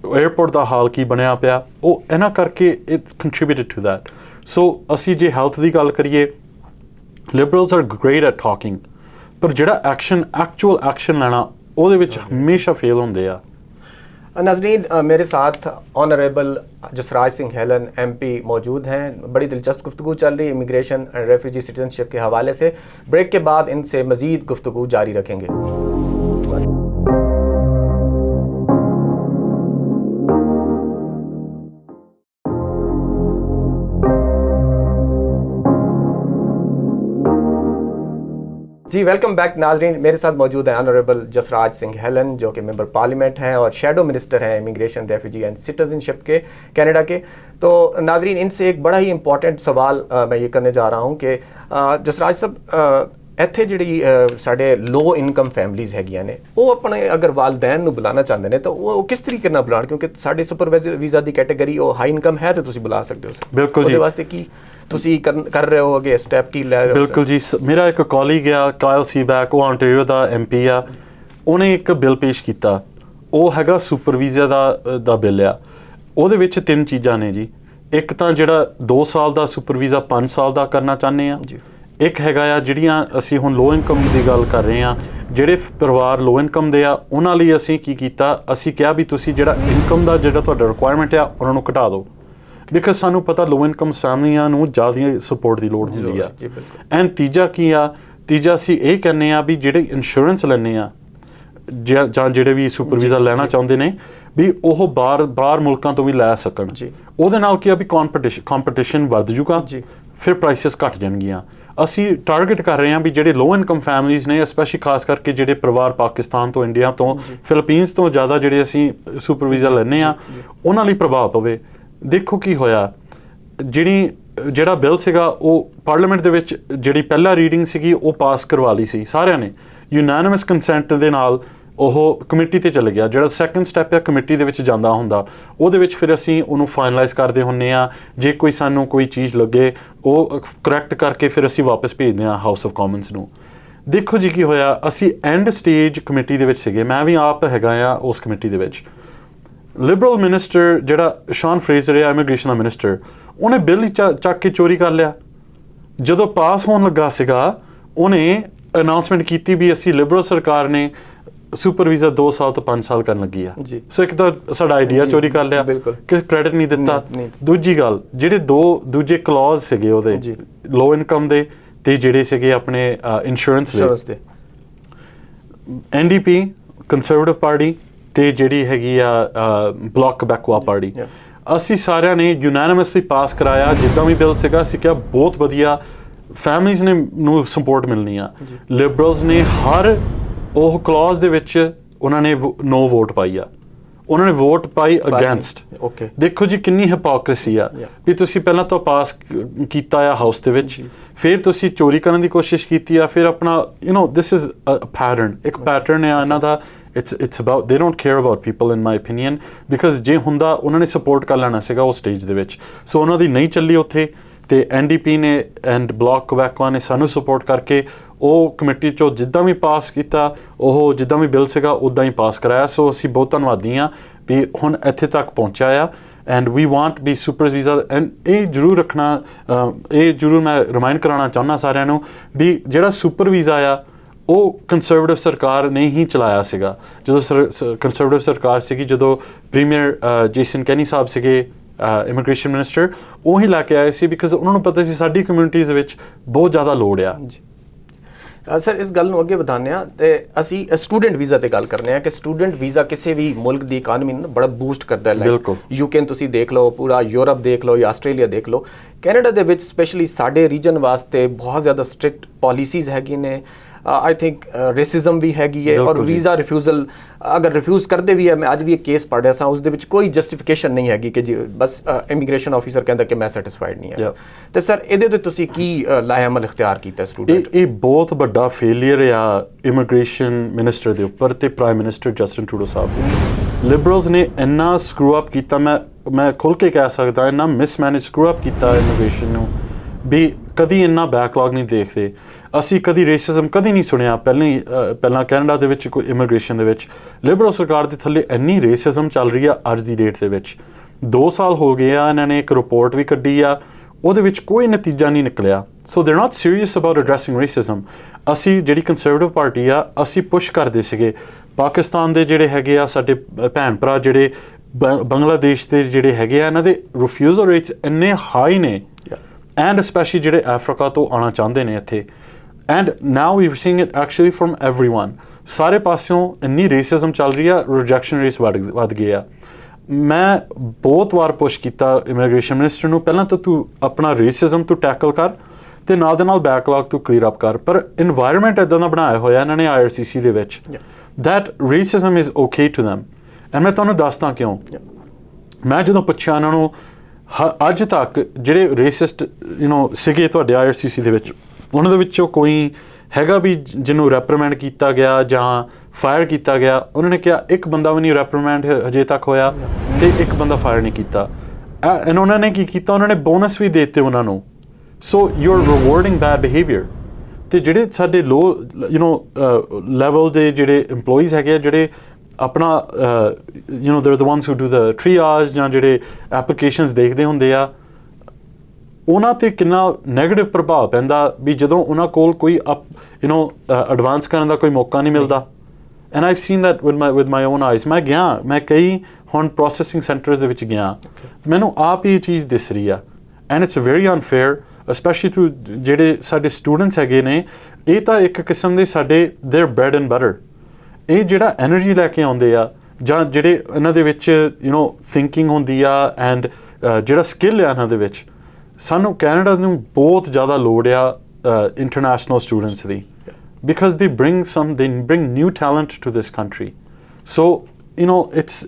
ਏਅਰਪੋਰਟ ਦਾ ਹਾਲ ਕੀ ਬਣਿਆ ਪਿਆ, ਉਹ ਇਹਨਾਂ ਕਰਕੇ ਇਟ ਕੰਟਰੀਬਿਊਟਡ ਟੂ ਦੈਟ। ਸੋ ਅਸੀਂ ਜੇ ਹੈਲਥ ਦੀ ਗੱਲ ਕਰੀਏ, liberals R great at talking, ਪਰ ਜਿਹੜਾ ਐਕਚੁਅਲ ਐਕਸ਼ਨ ਲੈਣਾ, ਉਹਦੇ ਵਿੱਚ ਹਮੇਸ਼ਾ ਫੇਲ ਹੁੰਦੇ ਆ। नाज़रीन, मेरे साथ honourable Jasraj Singh Helen MP मौजूद हैं। बड़ी दिलचस्प गुफ्तगू चल रही है इमिग्रेशन एंड रेफ्यूजी सिटीजनशिप के हवाले से। ब्रेक के बाद इनसे मज़ीद गुफ्तगू जारी रखेंगे। जी वेलकम बैक नाजरीन, मेरे साथ मौजूद है ऑनरेबल जसराज सिंह हेलन जो कि मेंबर पार्लियामेंट हैं और शेडो मिनिस्टर हैं इमिग्रेशन, रेफ्यूजी एंड सिटीजनशिप के कनाडा के। तो नाजरीन, इनसे एक बड़ा ही इंपॉर्टेंट सवाल मैं ये करने जा रहा हूँ कि जसराज साहब ਇੱਥੇ ਜਿਹੜੀ ਸਾਡੇ ਲੋ ਇਨਕਮ ਫੈਮਲੀਜ਼ ਹੈਗੀਆਂ ਨੇ, ਉਹ ਆਪਣੇ ਅਗਰ ਵਾਲਦੈਨ ਨੂੰ ਬੁਲਾਉਣਾ ਚਾਹੁੰਦੇ ਨੇ ਤਾਂ ਉਹ ਕਿਸ ਤਰੀਕੇ ਨਾਲ ਬੁਲਾਉਣ, ਕਿਉਂਕਿ ਸਾਡੇ ਸੁਪਰ ਵੀਜ਼ਾ ਦੀ ਕੈਟਾਗਰੀ ਉਹ ਹਾਈ ਇਨਕਮ ਹੈ ਤੇ ਤੁਸੀਂ ਬੁਲਾ ਸਕਦੇ ਹੋ ਸਰ। ਬਿਲਕੁਲ ਜੀ। ਉਹਦੇ ਵਾਸਤੇ ਕੀ ਤੁਸੀਂ ਕਰ ਰਹੇ ਹੋ, ਅੱਗੇ ਸਟੈਪ ਕੀ ਲੈ ਰਹੇ ਹੋ? ਬਿਲਕੁਲ ਜੀ, ਮੇਰਾ ਇੱਕ ਕੋਲੀਗ ਆ ਕਾਇਲ ਸੀਬੈਕ, ਉਹ ਆਂਟੇਰੀਓ ਦਾ MP ਆ, ਉਹਨੇ ਇੱਕ ਬਿੱਲ ਪੇਸ਼ ਕੀਤਾ, ਉਹ ਹੈਗਾ ਸੁਪਰ ਵੀਜ਼ਾ ਦਾ ਬਿੱਲ ਆ। ਉਹਦੇ ਵਿੱਚ 3 ਚੀਜ਼ਾਂ ਨੇ ਜੀ। ਇੱਕ ਤਾਂ ਜਿਹੜਾ 2 ਸਾਲ ਦਾ ਸੁਪਰ ਵੀਜ਼ਾ 5 ਸਾਲ ਦਾ ਕਰਨਾ ਚਾਹੁੰਦੇ ਆ। ਇੱਕ ਹੈਗਾ ਆ ਜਿਹੜੀਆਂ ਅਸੀਂ ਹੁਣ ਲੋ ਇਨਕਮ ਦੀ ਗੱਲ ਕਰ ਰਹੇ ਹਾਂ, ਜਿਹੜੇ ਪਰਿਵਾਰ ਲੋ ਇਨਕਮ ਦੇ ਆ ਉਹਨਾਂ ਲਈ ਅਸੀਂ ਕੀ ਕੀਤਾ, ਅਸੀਂ ਕਿਹਾ ਵੀ ਤੁਸੀਂ ਜਿਹੜਾ ਇਨਕਮ ਦਾ ਜਿਹੜਾ ਤੁਹਾਡਾ ਰਿਕੁਆਇਰਮੈਂਟ ਆ ਉਹਨਾਂ ਨੂੰ ਘਟਾ ਦਿਓ, ਬਿਕਾਜ਼ ਸਾਨੂੰ ਪਤਾ ਲੋ ਇਨਕਮ ਫੈਮਲੀਆਂ ਨੂੰ ਜ਼ਿਆਦਾ ਸਪੋਰਟ ਦੀ ਲੋੜ ਹੁੰਦੀ ਆ। ਐਂਡ ਤੀਜਾ ਕੀ ਆ, ਤੀਜਾ ਅਸੀਂ ਇਹ ਕਹਿੰਦੇ ਆ ਵੀ ਜਿਹੜੇ ਇੰਸ਼ੋਰੈਂਸ ਲੈਂਦੇ ਆ ਜਾਂ ਜਿਹੜੇ ਵੀ ਸੁਪਰ ਵੀਜ਼ਾ ਲੈਣਾ ਚਾਹੁੰਦੇ ਨੇ ਵੀ ਉਹ ਬਾਹਰ ਮੁਲਕਾਂ ਤੋਂ ਵੀ ਲੈ ਸਕਣ। ਉਹਦੇ ਨਾਲ ਕੀ ਆ ਵੀ ਕੰਪੀਟੀਸ਼ਨ ਵੱਧ ਜੂਗਾ, ਫਿਰ ਪ੍ਰਾਈਸਿਸ ਘਟ ਜਾਣਗੀਆਂ। ਅਸੀਂ ਟਾਰਗੇਟ ਕਰ ਰਹੇ ਹਾਂ ਵੀ ਜਿਹੜੇ ਲੋ ਇਨਕਮ ਫੈਮਲੀਜ਼ ਨੇ, ਸਪੈਸ਼ਲੀ ਖਾਸ ਕਰਕੇ ਜਿਹੜੇ ਪਰਿਵਾਰ ਪਾਕਿਸਤਾਨ ਤੋਂ, ਇੰਡੀਆ ਤੋਂ, ਫਿਲੀਪੀਨਸ ਤੋਂ ਜ਼ਿਆਦਾ ਜਿਹੜੇ ਅਸੀਂ ਸੁਪਰ ਵੀਜ਼ਾ ਲੈਂਦੇ ਹਾਂ ਉਹਨਾਂ ਲਈ ਪ੍ਰਭਾਵ ਪਵੇ। ਦੇਖੋ ਕੀ ਹੋਇਆ, ਜਿਹੜਾ ਬਿੱਲ ਸੀਗਾ ਉਹ ਪਾਰਲੀਮੈਂਟ ਦੇ ਵਿੱਚ ਜਿਹੜੀ ਪਹਿਲਾ ਰੀਡਿੰਗ ਸੀਗੀ ਉਹ ਪਾਸ ਕਰਵਾ ਲਈ ਸੀ ਸਾਰਿਆਂ ਨੇ ਯੂਨੈਨਿਮਸ ਕੰਸੈਂਟ ਦੇ ਨਾਲ। ਉਹ ਕਮੇਟੀ ਤੇ ਚਲੇ ਗਿਆ। ਜਿਹੜਾ ਸੈਕੰਡ ਸਟੈਪ ਹੈ ਕਮੇਟੀ ਦੇ ਵਿੱਚ ਜਾਂਦਾ ਹੁੰਦਾ, ਉਹਦੇ ਵਿੱਚ ਫਿਰ ਅਸੀਂ ਉਹਨੂੰ ਫਾਈਨਲਾਈਜ਼ ਕਰਦੇ ਹੁੰਦੇ ਹਾਂ। ਜੇ ਕੋਈ ਸਾਨੂੰ ਕੋਈ ਚੀਜ਼ ਲੱਗੇ ਉਹ ਕਰੈਕਟ ਕਰਕੇ ਫਿਰ ਅਸੀਂ ਵਾਪਸ ਭੇਜਦੇ ਹਾਂ ਹਾਊਸ ਆਫ ਕਾਮਨਸ ਨੂੰ। ਦੇਖੋ ਜੀ ਕੀ ਹੋਇਆ, ਅਸੀਂ ਐਂਡ ਸਟੇਜ ਕਮੇਟੀ ਦੇ ਵਿੱਚ ਸੀਗੇ, ਮੈਂ ਵੀ ਆਪ ਹੈਗਾ ਆ ਉਸ ਕਮੇਟੀ ਦੇ ਵਿੱਚ। ਲਿਬਰਲ ਮਿਨਿਸਟਰ ਜਿਹੜਾ ਸ਼ਾਨ ਫਰੇਜ਼ਰ ਹੈ ਇਮੀਗ੍ਰੇਸ਼ਨ ਦਾ ਮਿਨਿਸਟਰ, ਉਹਨੇ ਬਿੱਲ ਹੀ ਚੱਕ ਕੇ ਚੋਰੀ ਕਰ ਲਿਆ। ਜਦੋਂ ਪਾਸ ਹੋਣ ਲੱਗਾ ਸੀਗਾ ਉਹਨੇ ਅਨਾਊਂਸਮੈਂਟ ਕੀਤੀ ਵੀ ਅਸੀਂ ਲਿਬਰਲ ਸਰਕਾਰ ਨੇ ਸੁਪਰ ਵੀਜ਼ਾ 2 ਸਾਲ ਤੋਂ 5 ਸਾਲ ਕਰਨ ਲੱਗੀ ਆ। ਸੋ ਇੱਕ ਤਾਂ ਸਾਡਾ ਆਈਡੀਆ ਚੋਰੀ ਕਰ ਲਿਆ, ਕਿ ਕ੍ਰੈਡਿਟ ਨਹੀਂ ਦਿੱਤਾ। ਦੂਜੀ ਗੱਲ, ਜਿਹੜੇ ਦੂਜੇ ਕਲੌਜ਼ ਸੀਗੇ ਉਹਦੇ ਲੋ ਇਨਕਮ ਦੇ ਤੇ ਜਿਹੜੇ ਸੀਗੇ ਆਪਣੇ ਇੰਸ਼ੋਰੈਂਸ ਦੇ, NDP ਕੰਜ਼ਰਵੇਟਿਵ ਪਾਰਟੀ ਤੇ ਜਿਹੜੀ ਹੈਗੀ ਆ ਬਲਾਕ ਬੈਕਵਾ ਪਾਰਟੀ, ਅਸੀਂ ਸਾਰਿਆਂ ਨੇ ਯੂਨੈਨਿਮਸਲੀ ਪਾਸ ਕਰਾਇਆ। ਜਿੱਦਾਂ ਵੀ ਬਿੱਲ ਸੀਗਾ ਅਸੀਂ ਕਿਹਾ ਬਹੁਤ ਵਧੀਆ, ਫੈਮਲੀਜ਼ ਨੂੰ ਸਪੋਰਟ ਮਿਲਣੀ ਆ। ਲਿਬਰਲਸ ਨੇ ਹਰ ਉਹ ਕਲੌਜ਼ ਦੇ ਵਿੱਚ ਉਹਨਾਂ ਨੇ ਨੋ ਵੋਟ ਪਾਈ ਆ, ਉਹਨਾਂ ਨੇ ਵੋਟ ਪਾਈ ਅਗੇਂਸਟ। ਦੇਖੋ ਜੀ ਕਿੰਨੀ ਹਿਪੋਕ੍ਰੇਸੀ ਆ ਵੀ ਤੁਸੀਂ ਪਹਿਲਾਂ ਤਾਂ ਪਾਸ ਕੀਤਾ ਆ ਹਾਊਸ ਦੇ ਵਿੱਚ, ਫਿਰ ਤੁਸੀਂ ਚੋਰੀ ਕਰਨ ਦੀ ਕੋਸ਼ਿਸ਼ ਕੀਤੀ ਆ, ਫਿਰ ਆਪਣਾ ਦਿਸ ਇਜ਼ ਅ ਪੈਟਰਨ, ਇੱਕ ਪੈਟਰਨ ਹੈ ਇਹਨਾਂ ਦਾ। it's about they don't care about people in my opinion, because ਜੇ ਹੁੰਦਾ ਉਹਨਾਂ ਨੇ ਸਪੋਰਟ ਕਰ ਲੈਣਾ ਸੀਗਾ ਉਸ ਸਟੇਜ ਦੇ ਵਿੱਚ। ਸੋ ਉਹਨਾਂ ਦੀ ਨਹੀਂ ਚੱਲੀ ਉੱਥੇ, ਤੇ NDP ਨੇ ਐਂਡ ਬਲਾਕ ਕੁਬੈਕਵਾ ਨੇ ਸਾਨੂੰ ਸਪੋਰਟ ਕਰਕੇ ਉਹ ਕਮੇਟੀ 'ਚੋਂ ਜਿੱਦਾਂ ਵੀ ਪਾਸ ਕੀਤਾ, ਉਹ ਜਿੱਦਾਂ ਵੀ ਬਿੱਲ ਸੀਗਾ ਉੱਦਾਂ ਹੀ ਪਾਸ ਕਰਾਇਆ। ਸੋ ਅਸੀਂ ਬਹੁਤ ਧੰਨਵਾਦੀ ਹਾਂ ਵੀ ਹੁਣ ਇੱਥੇ ਤੱਕ ਪਹੁੰਚਿਆ ਆ। ਐਂਡ ਵੀ ਵਾਂਟ ਵੀ ਸੁਪਰ ਵੀਜ਼ਾ, ਐਂਡ ਇਹ ਜ਼ਰੂਰ ਰੱਖਣਾ, ਇਹ ਜ਼ਰੂਰ ਮੈਂ ਰਿਮਾਈਂਡ ਕਰਾਉਣਾ ਚਾਹੁੰਦਾ ਸਾਰਿਆਂ ਨੂੰ ਵੀ ਜਿਹੜਾ ਸੁਪਰ ਵੀਜ਼ਾ ਆ ਉਹ ਕੰਜ਼ਰਵੇਟਿਵ ਸਰਕਾਰ ਨੇ ਹੀ ਚਲਾਇਆ ਸੀਗਾ। ਜਦੋਂ ਕੰਜ਼ਰਵੇਟਿਵ ਸਰਕਾਰ ਸੀਗੀ, ਜਦੋਂ ਪ੍ਰੀਮੀਅਰ ਜੇਸਨ ਕੈਨੀ ਸਾਹਿਬ ਸੀਗੇ ਇਮੀਗ੍ਰੇਸ਼ਨ ਮਿਨਿਸਟਰ, ਉਹ ਹੀ ਲੈ ਕੇ ਆਏ ਸੀ, ਬਿਕਾਜ਼ ਉਹਨਾਂ ਨੂੰ ਪਤਾ ਸੀ ਸਾਡੀ ਕਮਿਊਨਿਟੀਜ਼ ਵਿੱਚ ਬਹੁਤ ਜ਼ਿਆਦਾ ਲੋੜ ਆ। ਸਰ ਇਸ ਗੱਲ ਨੂੰ ਅੱਗੇ ਵਧਾਉਂਦੇ ਹਾਂ ਤੇ ਅਸੀਂ ਸਟੂਡੈਂਟ ਵੀਜ਼ਾ ਤੇ ਗੱਲ ਕਰਨੇ ਆ ਕਿ ਸਟੂਡੈਂਟ ਵੀਜ਼ਾ ਕਿਸੇ ਵੀ ਮੁਲਕ ਦੀ ਇਕਾਨਮੀ ਨੂੰ ਬੜਾ ਬੂਸਟ ਕਰਦਾ ਹੈ। UK ਤੁਸੀਂ ਦੇਖ ਲਓ, ਪੂਰਾ ਯੂਰਪ ਦੇਖ ਲਓ ਜਾਂ ਆਸਟ੍ਰੇਲੀਆ ਦੇਖ ਲਓ। ਕੈਨੇਡਾ ਦੇ ਵਿੱਚ ਸਪੈਸ਼ਲੀ ਸਾਡੇ ਰੀਜਨ ਵਾਸਤੇ ਬਹੁਤ ਜ਼ਿਆਦਾ ਸਟ੍ਰਿਕਟ ਪਾਲਿਸੀਜ਼ ਹੈਗੀਆਂ ਨੇ। आई थिंक रेसिज्म भी हैगी है, और वीज़ा रिफ्यूज़ल अगर रिफ्यूज़ करते भी है, मैं अज भी एक केस पढ़ रहा सा, उस कोई जस्टिफिकेशन नहीं हैगी कि जी बस इमीग्रेशन ऑफिसर कहता कि मैं सैटिस्फाइड नहीं है। तो सर ਇਹਦੇ ਤੁਸੀਂ ਕੀ ਲਾਇਅਮਲ ਇਖਤਿਆਰ ਕੀਤਾ ਸਟੂਡੈਂਟ? ਇਹ ਬਹੁਤ ਵੱਡਾ ਫੇਲੀਅਰ ਆ ਇਮੀਗ੍ਰੇਸ਼ਨ ਮਿਨਿਸਟਰ ਦੇ ਉੱਪਰ ਤੇ ਪ੍ਰਾਈਮ ਮਿਨਿਸਟਰ ਜਸਟਿਨ ਟਰੂਡੋ ਸਾਹਿਬ ਦੇ। ਲਿਬਰਲਸ ਨੇ ਇੰਨਾ ਸਕਰੂ ਅਪ ਕੀਤਾ, ਮੈਂ ਖੁੱਲ੍ਹ ਕੇ ਕਹਿ ਸਕਦਾ, ਇੰਨਾ ਮਿਸਮੈਨੇਜ ਸਕਰੂ ਅਪ ਕੀਤਾ ਇਮੀਗ੍ਰੇਸ਼ਨ ਨੂੰ ਵੀ ਕਦੀ ਇੰਨਾ ਬੈਕਲੌਗ ਨਹੀਂ ਦੇਖਦੇ। ਅਸੀਂ ਕਦੀ ਰੇਸਿਜ਼ਮ ਕਦੀ ਨਹੀਂ ਸੁਣਿਆ। ਪਹਿਲਾਂ ਕੈਨੇਡਾ ਦੇ ਵਿੱਚ ਕੋਈ ਇਮੀਗ੍ਰੇਸ਼ਨ ਦੇ ਵਿੱਚ ਲਿਬਰਲ ਸਰਕਾਰ ਦੇ ਥੱਲੇ ਇੰਨੀ ਰੇਸਿਜ਼ਮ ਚੱਲ ਰਹੀ ਆ ਅੱਜ ਦੀ ਡੇਟ ਦੇ ਵਿੱਚ। 2 ਸਾਲ ਹੋ ਗਏ ਆ, ਇਹਨਾਂ ਨੇ ਇੱਕ ਰਿਪੋਰਟ ਵੀ ਕੱਢੀ ਆ, ਉਹਦੇ ਵਿੱਚ ਕੋਈ ਨਤੀਜਾ ਨਹੀਂ ਨਿਕਲਿਆ। So they are not serious about addressing racism. ਅਸੀਂ ਜਿਹੜੀ ਕੰਜ਼ਰਵੇਟਿਵ ਪਾਰਟੀ ਆ, ਅਸੀਂ ਪੁਸ਼ ਕਰਦੇ ਸੀਗੇ ਪਾਕਿਸਤਾਨ ਦੇ ਜਿਹੜੇ ਹੈਗੇ ਆ ਸਾਡੇ ਭੈਣ ਭਰਾ, ਜਿਹੜੇ ਬੰਗਲਾਦੇਸ਼ ਦੇ ਜਿਹੜੇ ਹੈਗੇ ਆ, ਇਹਨਾਂ ਦੇ ਰਿਫਿਊਜ਼ਲ ਰੇਟਸ ਇੰਨੇ ਹਾਈ ਨੇ, ਐਂਡ ਸਪੈਸ਼ਲੀ ਜਿਹੜੇ ਅਫਰੀਕਾ ਤੋਂ ਆਉਣਾ ਚਾਹੁੰਦੇ ਨੇ ਇੱਥੇ। And now we seeing it actually from everyone. ਸਾਰੇ ਪਾਸਿਓਂ ਇੰਨੀ ਰੇਸਿਜ਼ਮ ਚੱਲ ਰਹੀ ਆ, ਰਿਜੈਕਸ਼ਨ ਰੇਟਸ ਵੱਧ ਗਏ ਆ। ਮੈਂ ਬਹੁਤ ਵਾਰ ਪੁਸ਼ ਕੀਤਾ ਇਮੀਗ੍ਰੇਸ਼ਨ ਮਿਨਿਸਟਰ ਨੂੰ, ਪਹਿਲਾਂ ਤਾਂ ਤੂੰ ਆਪਣਾ ਰੇਸਿਜ਼ਮ ਤੂੰ ਟੈਕਲ ਕਰ, ਤੇ ਨਾਲ ਦੇ ਨਾਲ ਬੈਕਲੌਗ ਤੋਂ ਕਲੀਅਰ ਅਪ ਕਰ। ਪਰ ਇਨਵਾਇਰਨਮੈਂਟ ਇੱਦਾਂ ਦਾ ਬਣਾਇਆ ਹੋਇਆ ਇਹਨਾਂ ਨੇ IRCC ਦੇ ਵਿੱਚ that racism is okay to them. And ਮੈਂ ਤੁਹਾਨੂੰ ਦੱਸਦਾ ਕਿਉਂ। ਮੈਂ ਜਦੋਂ ਪੁੱਛਿਆ ਇਹਨਾਂ ਨੂੰ ਅੱਜ ਤੱਕ ਜਿਹੜੇ ਰੇਸਿਸਟ ਸੀਗੇ ਤੁਹਾਡੇ IRCC ਦੇ ਵਿੱਚ, ਉਹਨਾਂ ਦੇ ਵਿੱਚੋਂ ਕੋਈ ਹੈਗਾ ਵੀ ਜਿਹਨੂੰ ਰੈਪਰੀਮੈਂਡ ਕੀਤਾ ਗਿਆ ਜਾਂ ਫਾਇਰ ਕੀਤਾ ਗਿਆ? ਉਹਨਾਂ ਨੇ ਕਿਹਾ ਇੱਕ ਬੰਦਾ ਵੀ ਨਹੀਂ ਰੈਪਰੀਮੈਂਡ ਹਜੇ ਤੱਕ ਹੋਇਆ ਤੇ ਇੱਕ ਬੰਦਾ ਫਾਇਰ ਨਹੀਂ ਕੀਤਾ। ਐਂਡ ਉਹਨਾਂ ਨੇ ਕੀ ਕੀਤਾ, ਉਹਨਾਂ ਨੇ ਬੋਨਸ ਵੀ ਦੇ ਦਿੱਤੇ ਉਹਨਾਂ ਨੂੰ। So you are rewarding bad behaviour. ਤੇ ਜਿਹੜੇ ਸਾਡੇ ਲੋ ਲੈਵਲ ਦੇ ਜਿਹੜੇ EMPLOYEES ਹੈਗੇ ਆ, ਜਿਹੜੇ ਆਪਣਾ they're the ones who do the triage ਜਾਂ ਜਿਹੜੇ ਐਪਲੀਕੇਸ਼ਨਸ ਦੇਖਦੇ ਹੁੰਦੇ ਆ, ਉਹਨਾਂ 'ਤੇ ਕਿੰਨਾ ਨੈਗੇਟਿਵ ਪ੍ਰਭਾਵ ਪੈਂਦਾ ਵੀ ਜਦੋਂ ਉਹਨਾਂ ਕੋਲ ਕੋਈ ਐਡਵਾਂਸ ਕਰਨ ਦਾ ਕੋਈ ਮੌਕਾ ਨਹੀਂ ਮਿਲਦਾ। And I've seen that with my own eyes. ਮੈਂ ਕਈ ਹੁਣ ਪ੍ਰੋਸੈਸਿੰਗ ਸੈਂਟਰਸ ਦੇ ਵਿੱਚ ਗਿਆ, ਮੈਨੂੰ ਆਪ ਹੀ ਇਹ ਚੀਜ਼ ਦਿਸ ਰਹੀ ਆ। And it's very unfair, specially through ਜਿਹੜੇ ਸਾਡੇ ਸਟੂਡੈਂਟਸ ਹੈਗੇ ਨੇ। ਇਹ ਤਾਂ ਇੱਕ ਕਿਸਮ ਦੇ ਸਾਡੇ ਦੇਅਰ ਬ੍ਰੈਡ ਐਂਡ ਬਟਰ। ਇਹ ਜਿਹੜਾ ਐਨਰਜੀ ਲੈ ਕੇ ਆਉਂਦੇ ਆ ਜਾਂ ਜਿਹੜੇ ਇਹਨਾਂ ਦੇ ਵਿੱਚ ਥਿੰਕਿੰਗ ਹੁੰਦੀ ਆ ਐਂਡ ਜਿਹੜਾ ਸਕਿੱਲ ਆ ਇਹਨਾਂ ਦੇ ਵਿੱਚ, ਸਾਨੂੰ ਕੈਨੇਡਾ ਨੂੰ ਬਹੁਤ ਜ਼ਿਆਦਾ ਲੋੜ ਆ international students the, because they bring new talent to this country. So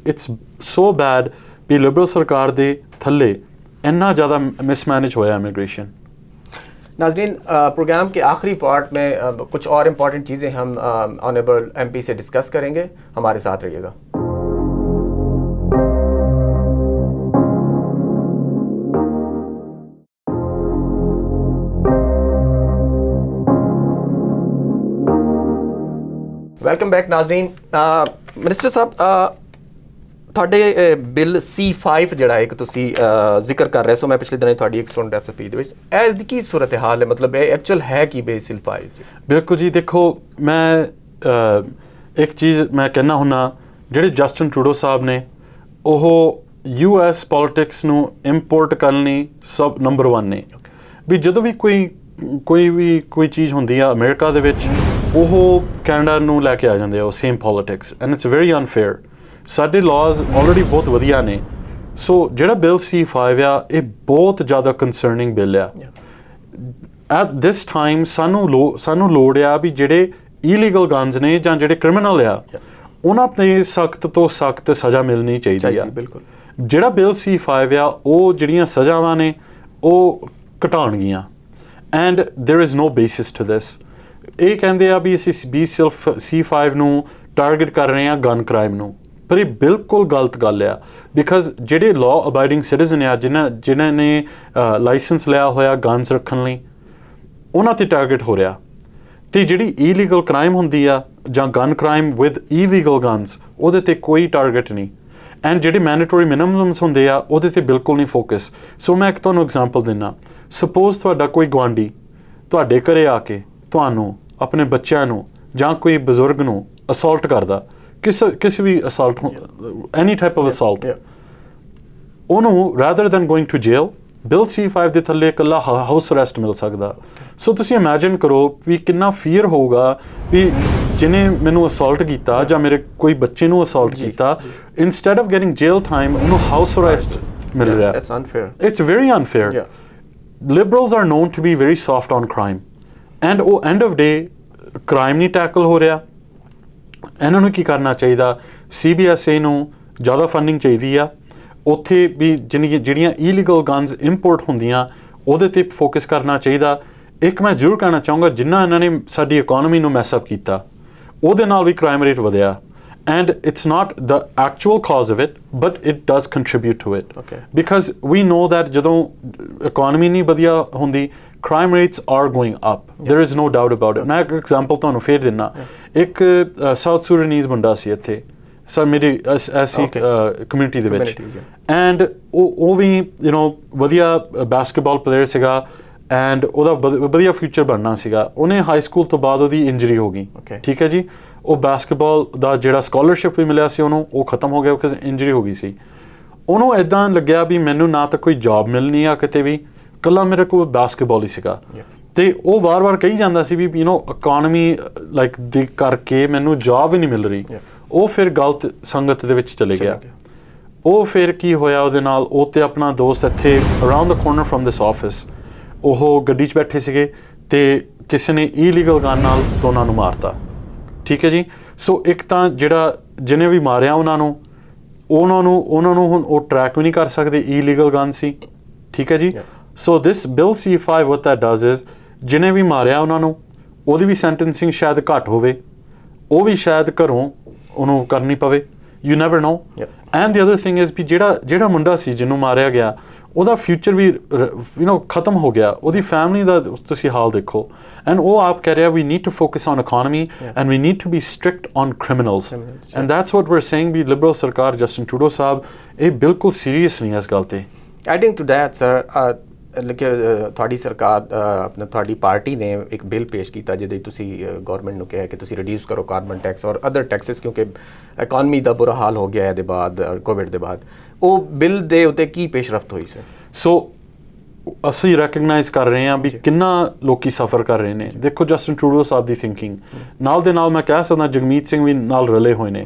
it's so bad ਵੀ ਲਿਬਰਲ ਸਰਕਾਰ ਦੇ ਥੱਲੇ ਇੰਨਾ ਜ਼ਿਆਦਾ ਮਿਸਮੈਨੇਜ ਹੋਇਆ ਇमिग्रेशन। नाज़रीन, प्रोग्राम के आखिरी पार्ट में कुछ और इम्पॉर्टेंट चीज़ें हम ऑनरेबल MP से डिस्कस करेंगे। हमारे साथ रहिएगा। वेलकम बैक नाज़रीन। मिनिस्टर साहब, ਤੁਹਾਡੇ ਬਿੱਲ C5 ਜਿਹੜਾ ਇੱਕ ਤੁਸੀਂ ਜ਼ਿਕਰ ਕਰ ਰਹੇ ਸੋ, ਮੈਂ ਪਿਛਲੇ ਦਿਨਾਂ ਤੁਹਾਡੀ ਇੱਕ ਸੁਣ ਰੈਸਿਪੀ ਦੇ ਵਿੱਚ, ਇਸ ਦੀ ਕੀ ਸੂਰਤ ਹਾਲ ਹੈ? ਮਤਲਬ ਇਹ ਐਕਚੁਅਲ ਹੈ ਕੀ ਬਿੱਲ C5? ਬਿਲਕੁਲ ਜੀ, ਦੇਖੋ ਮੈਂ ਇੱਕ ਚੀਜ਼ ਮੈਂ ਕਹਿੰਦਾ ਹੁੰਨਾ, ਜਿਹੜੇ ਜਸਟਿਨ ਟਰੂਡੋ ਸਾਹਿਬ ਨੇ ਉਹ US ਪੋਲੀਟਿਕਸ ਨੂੰ ਇੰਪੋਰਟ ਕਰਨ ਲਈ ਸਭ ਨੰਬਰ 1 ਨੇ। ਵੀ ਜਦੋਂ ਵੀ ਕੋਈ ਚੀਜ਼ ਹੁੰਦੀ ਆ ਅਮਰੀਕਾ ਦੇ ਵਿੱਚ, ਉਹ ਕੈਨੇਡਾ ਨੂੰ ਲੈ ਕੇ ਆ ਜਾਂਦੇ ਆ ਉਹ same politics. And it's very unfair. ਸਾਡੇ ਲਾਜ਼ ਆਲਰੇਡੀ ਬਹੁਤ ਵਧੀਆ ਨੇ। ਸੋ ਜਿਹੜਾ ਬਿੱਲ C5 ਆ, ਇਹ ਬਹੁਤ ਜ਼ਿਆਦਾ ਕੰਸਰਨਿੰਗ ਬਿੱਲ ਆ। ਐਟ ਦਿਸ ਟਾਈਮ ਸਾਨੂੰ ਲੋੜ ਆ ਵੀ ਜਿਹੜੇ ਇਲੀਗਲ ਗਨਸ ਨੇ ਜਾਂ ਜਿਹੜੇ ਕ੍ਰਿਮੀਨਲ ਆ, ਉਹਨਾਂ 'ਤੇ ਸਖਤ ਤੋਂ ਸਖਤ ਸਜ਼ਾ ਮਿਲਣੀ ਚਾਹੀਦੀ ਆ। ਬਿਲਕੁਲ। ਜਿਹੜਾ ਬਿੱਲ C5 ਆ, ਉਹ ਜਿਹੜੀਆਂ ਸਜ਼ਾਵਾਂ ਨੇ ਉਹ ਘਟਾਉਣਗੀਆਂ। And there is no basis to this. ਇਹ ਕਹਿੰਦੇ ਆ ਵੀ ਅਸੀਂ ਸਿਰਫ C5 ਨੂੰ ਟਾਰਗੇਟ ਕਰ ਰਹੇ ਹਾਂ ਗਨ ਕ੍ਰਾਈਮ ਨੂੰ, ਪਰ ਇਹ ਬਿਲਕੁਲ ਗਲਤ ਗੱਲ ਆ। ਬਿਕਾਜ਼ ਜਿਹੜੇ ਲਾਅ ਅਬਾਈਡਿੰਗ ਸਿਟੀਜ਼ਨ ਆ, ਜਿਨ੍ਹਾਂ ਨੇ ਲਾਇਸੈਂਸ ਲਿਆ ਹੋਇਆ ਗਨਸ ਰੱਖਣ ਲਈ, ਉਹਨਾਂ 'ਤੇ ਟਾਰਗੇਟ ਹੋ ਰਿਹਾ। ਅਤੇ ਜਿਹੜੀ ਇਲੀਗਲ ਕ੍ਰਾਈਮ ਹੁੰਦੀ ਆ ਜਾਂ gun crime with illegal guns, ਉਹਦੇ 'ਤੇ ਕੋਈ ਟਾਰਗੇਟ ਨਹੀਂ। ਐਂਡ ਜਿਹੜੇ ਮੈਂਡੇਟਰੀ ਮਿਨੀਮਮਸ ਹੁੰਦੇ ਆ, ਉਹਦੇ 'ਤੇ ਬਿਲਕੁਲ ਨਹੀਂ ਫੋਕਸ। ਸੋ ਮੈਂ ਇੱਕ ਤੁਹਾਨੂੰ ਐਗਜ਼ਾਮਪਲ ਦਿੰਦਾ। ਸਪੋਜ਼ ਤੁਹਾਡਾ ਕੋਈ ਗੁਆਂਢੀ ਤੁਹਾਡੇ ਘਰੇ ਆ ਕੇ ਤੁਹਾਨੂੰ, ਆਪਣੇ ਬੱਚਿਆਂ ਨੂੰ ਜਾਂ ਕੋਈ ਬਜ਼ੁਰਗ ਨੂੰ ਅਸੌਲਟ ਕਰਦਾ, ਕਿਸੇ ਵੀ assault, any type of assault, ਉਹਨੂੰ rather than going to jail, bill C5 ਦੇ ਥੱਲੇ ਇਕੱਲਾ ਹਾਊਸ ਅਰੈਸਟ ਮਿਲ ਸਕਦਾ। ਸੋ ਤੁਸੀਂ ਇਮੈਜਿਨ ਕਰੋ ਵੀ ਕਿੰਨਾ ਫੀਅਰ ਹੋਊਗਾ ਵੀ ਜਿਹਨੇ ਮੈਨੂੰ ਅਸੌਲਟ ਕੀਤਾ ਜਾਂ ਮੇਰੇ ਕੋਈ ਬੱਚੇ ਨੂੰ ਅਸੌਲਟ ਕੀਤਾ, instead of getting jail time, ਉਹਨੂੰ ਹਾਊਸ ਅਰੈਸਟ ਮਿਲ ਰਿਹਾ। It's very unfair. Liberals are known to be very soft on crime, and ਉਹ ਐਂਡ ਆਫ ਡੇ ਕ੍ਰਾਈਮ ਨਹੀਂ ਟੈਕਲ ਹੋ ਰਿਹਾ। ਇਹਨਾਂ ਨੂੰ ਕੀ ਕਰਨਾ ਚਾਹੀਦਾ? CBSA ਨੂੰ ਜ਼ਿਆਦਾ ਫੰਡਿੰਗ ਚਾਹੀਦੀ ਆ। ਉੱਥੇ ਵੀ ਜਿਹੜੀਆਂ ਇਲੀਗਲ ਗਨਸ ਇੰਪੋਰਟ ਹੁੰਦੀਆਂ, ਉਹਦੇ 'ਤੇ ਫੋਕਸ ਕਰਨਾ ਚਾਹੀਦਾ। ਇੱਕ ਮੈਂ ਜ਼ਰੂਰ ਕਹਿਣਾ ਚਾਹੂੰਗਾ, ਜਿੰਨਾ ਇਹਨਾਂ ਨੇ ਸਾਡੀ ਇਕੋਨਮੀ ਨੂੰ ਮੈਸਅਪ ਕੀਤਾ, ਉਹਦੇ ਨਾਲ ਵੀ ਕ੍ਰਾਈਮ ਰੇਟ ਵਧਿਆ। And it's not the actual cause of it, but it does contribute to it. Because we know that ਜਦੋਂ ਇਕੋਨਮੀ ਨਹੀਂ ਵਧੀਆ ਹੁੰਦੀ, crime rates are going up. There is no doubt about it. ਮੈਂ ਇੱਕ example ਤੁਹਾਨੂੰ ਫੇਰ ਦਿੰਦਾ। ਇੱਕ ਸਾਊਥ ਸੁਡਾਨੀਜ਼ ਮੁੰਡਾ ਸੀ ਇੱਥੇ ਮੇਰੀ ਐਸੀ ਕਮਿਊਨਿਟੀ ਦੇ ਵਿੱਚ, ਐਂਡ ਉਹ ਵੀ ਵਧੀਆ ਬਾਸਕਟਬਾਲ ਪਲੇਅਰ ਸੀਗਾ, ਐਂਡ ਉਹਦਾ ਵਧੀਆ ਫਿਊਚਰ ਬਣਨਾ ਸੀਗਾ। ਉਹਨੇ ਹਾਈ ਸਕੂਲ ਤੋਂ ਬਾਅਦ ਉਹਦੀ ਇੰਜਰੀ ਹੋ ਗਈ। ਠੀਕ ਹੈ ਜੀ। ਉਹ ਬਾਸਕਟਬਾਲ ਦਾ ਜਿਹੜਾ ਸਕਾਲਰਸ਼ਿਪ ਵੀ ਮਿਲਿਆ ਸੀ ਉਹਨੂੰ, ਉਹ ਖਤਮ ਹੋ ਗਿਆ ਬਿਕਾਜ਼ ਇੰਜਰੀ ਹੋ ਗਈ ਸੀ। ਉਹਨੂੰ ਇੱਦਾਂ ਲੱਗਿਆ ਵੀ ਮੈਨੂੰ ਨਾ ਤਾਂ ਕੋਈ ਜੌਬ ਮਿਲਣੀ ਆ ਕਿਤੇ ਵੀ, ਇਕੱਲਾ ਮੇਰੇ ਕੋਲ ਬਾਸਕਟਬਾਲ ਹੀ ਸੀਗਾ। ਅਤੇ ਉਹ ਵਾਰ-ਵਾਰ ਕਹੀ ਜਾਂਦਾ ਸੀ ਵੀ ਇਕੋਨਮੀ ਲਾਈਕ ਦੀ ਕਰਕੇ ਮੈਨੂੰ ਜੌਬ ਹੀ ਨਹੀਂ ਮਿਲ ਰਹੀ। ਉਹ ਫਿਰ ਗਲਤ ਸੰਗਤ ਦੇ ਵਿੱਚ ਚਲੇ ਗਿਆ। ਉਹ ਫਿਰ ਕੀ ਹੋਇਆ ਉਹਦੇ ਨਾਲ, ਉਹ ਤੇ ਆਪਣਾ ਦੋਸਤ ਇੱਥੇ around the corner from this office, ਉਹ ਗੱਡੀ 'ਚ ਬੈਠੇ ਸੀਗੇ ਤੇ ਕਿਸੇ ਨੇ ਇਲੀਗਲ ਗਨ ਨਾਲ ਦੋਨਾਂ ਨੂੰ ਮਾਰਤਾ, ਠੀਕ ਹੈ ਜੀ। ਸੋ ਇੱਕ ਤਾਂ ਜਿਹੜਾ ਜਿਹਨੇ ਵੀ ਮਾਰਿਆ ਉਹਨਾਂ ਨੂੰ ਹੁਣ ਉਹ ਟਰੈਕ ਵੀ ਨਹੀਂ ਕਰ ਸਕਦੇ, ਇਲੀਗਲ ਗਨ ਸੀ, ਠੀਕ ਹੈ ਜੀ। ਸੋ ਦਿਸ bill C5 what that does is ਜਿਹਨੇ ਵੀ ਮਾਰਿਆ ਉਹਨਾਂ ਨੂੰ ਉਹਦੀ ਵੀ ਸੈਂਟੈਂਸਿੰਗ ਸ਼ਾਇਦ ਘੱਟ ਹੋਵੇ, ਉਹ ਵੀ ਸ਼ਾਇਦ ਘਰੋਂ ਉਹਨੂੰ ਕਰਨੀ ਪਵੇ, you never know. And the other thing is ਵੀ ਜਿਹੜਾ ਮੁੰਡਾ ਸੀ ਜਿਹਨੂੰ ਮਾਰਿਆ ਗਿਆ ਉਹਦਾ ਫਿਊਚਰ ਵੀ ਖਤਮ ਹੋ ਗਿਆ, ਉਹਦੀ ਫੈਮਿਲੀ ਦਾ ਤੁਸੀਂ ਹਾਲ ਦੇਖੋ। ਐਂਡ ਉਹ ਆਪ ਕਹਿ ਰਿਹਾ we need to focus on economy and we need to be strict on criminals, and that's what we're saying ਵੀ ਲਿਬਰਲ ਸਰਕਾਰ ਜਸਟਿਨ ਟਰੂਡੋ ਸਾਹਿਬ ਇਹ ਬਿਲਕੁਲ ਸੀਰੀਅਸ ਨਹੀਂ ਇਸ ਗੱਲ 'ਤੇ। ਐਡਿੰਗ ਟੂ ਦੈਟ ਸਰ, ਤੁਹਾਡੀ ਸਰਕਾਰ ਤੁਹਾਡੀ ਪਾਰਟੀ ਨੇ ਇੱਕ ਬਿੱਲ ਪੇਸ਼ ਕੀਤਾ ਜਿਹਦੇ ਤੁਸੀਂ ਗੌਰਮੈਂਟ ਨੂੰ ਕਿਹਾ ਕਿ ਤੁਸੀਂ ਰਿਡਿਊਸ ਕਰੋ ਕਾਰਬਨ ਟੈਕਸ ਔਰ ਅਦਰ ਟੈਕਸਿਸ, ਕਿਉਂਕਿ ਇਕੋਨਮੀ ਦਾ ਬੁਰਾ ਹਾਲ ਹੋ ਗਿਆ ਇਹਦੇ ਬਾਅਦ, ਕੋਵਿਡ ਦੇ ਬਾਅਦ। ਉਹ ਬਿੱਲ ਦੇ ਉੱਤੇ ਕੀ ਪੇਸ਼ਰਫਤ ਹੋਈ ਸਰ? ਸੋ ਅਸੀਂ ਰੈਕਗਨਾਈਜ਼ ਕਰ ਰਹੇ ਹਾਂ ਵੀ ਕਿੰਨਾ ਲੋਕੀ ਸਫਰ ਕਰ ਰਹੇ ਨੇ। ਦੇਖੋ ਜਸਟਿਨ ਟਰੂਡੋ ਸਾਹਿਬ ਦੀ ਥਿੰਕਿੰਗ ਨਾਲ ਦੇ ਨਾਲ ਮੈਂ ਕਹਿ ਸਕਦਾ ਜਗਮੀਤ ਸਿੰਘ ਵੀ ਨਾਲ ਰਲੇ ਹੋਏ ਨੇ।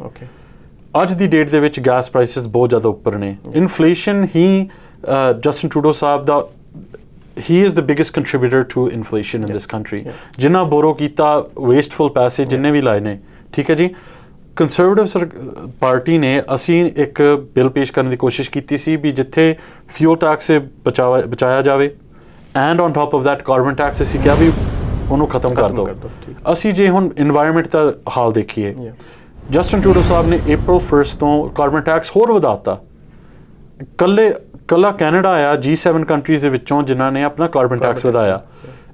ਅੱਜ ਦੀ ਡੇਟ ਦੇ ਵਿੱਚ ਗੈਸ ਪ੍ਰਾਈਸਿਸ ਬਹੁਤ ਜ਼ਿਆਦਾ ਉੱਪਰ ਨੇ, inflation he Justin Trudeau Sahib the he is the biggest contributor to inflation in this country. ਜਿੰਨਾ ਬੋਰੋ ਕੀਤਾ ਵੇਸਟਫੁਲ ਪੈਸੇ ਜਿੰਨੇ ਵੀ ਲਾਏ ਨੇ, ਠੀਕ ਹੈ ਜੀ। ਕੰਸਰਵੇਟਿਵ ਪਾਰਟੀ ਨੇ ਅਸੀਂ ਇੱਕ ਬਿੱਲ ਪੇਸ਼ ਕਰਨ ਦੀ ਕੋਸ਼ਿਸ਼ ਕੀਤੀ ਸੀ ਵੀ ਜਿੱਥੇ ਫਿਊਲ ਟੈਕਸ ਬਚਾਇਆ ਜਾਵੇ and on top of that carbon tax ਅਸੀਂ ਕਿਹਾ ਵੀ ਉਹਨੂੰ ਖਤਮ ਕਰ ਦਿਓ। ਅਸੀਂ ਜੇ ਹੁਣ ਇਨਵਾਇਰਨਮੈਂਟ ਦਾ ਹਾਲ ਦੇਖੀਏ, ਜਸਟਿਨ ਟਰੂਡੋ ਸਾਹਿਬ ਨੇ April 1 ਤੋਂ ਕਾਰਬਨ ਟੈਕਸ ਹੋਰ ਵਧਾਤਾ। ਕੱਲਾ ਕੈਨੇਡਾ ਆਇਆ G7 ਕੰਟਰੀਜ਼ ਦੇ ਵਿੱਚੋਂ ਜਿਨ੍ਹਾਂ ਨੇ ਆਪਣਾ ਕਾਰਬਨ ਟੈਕਸ ਵਧਾਇਆ।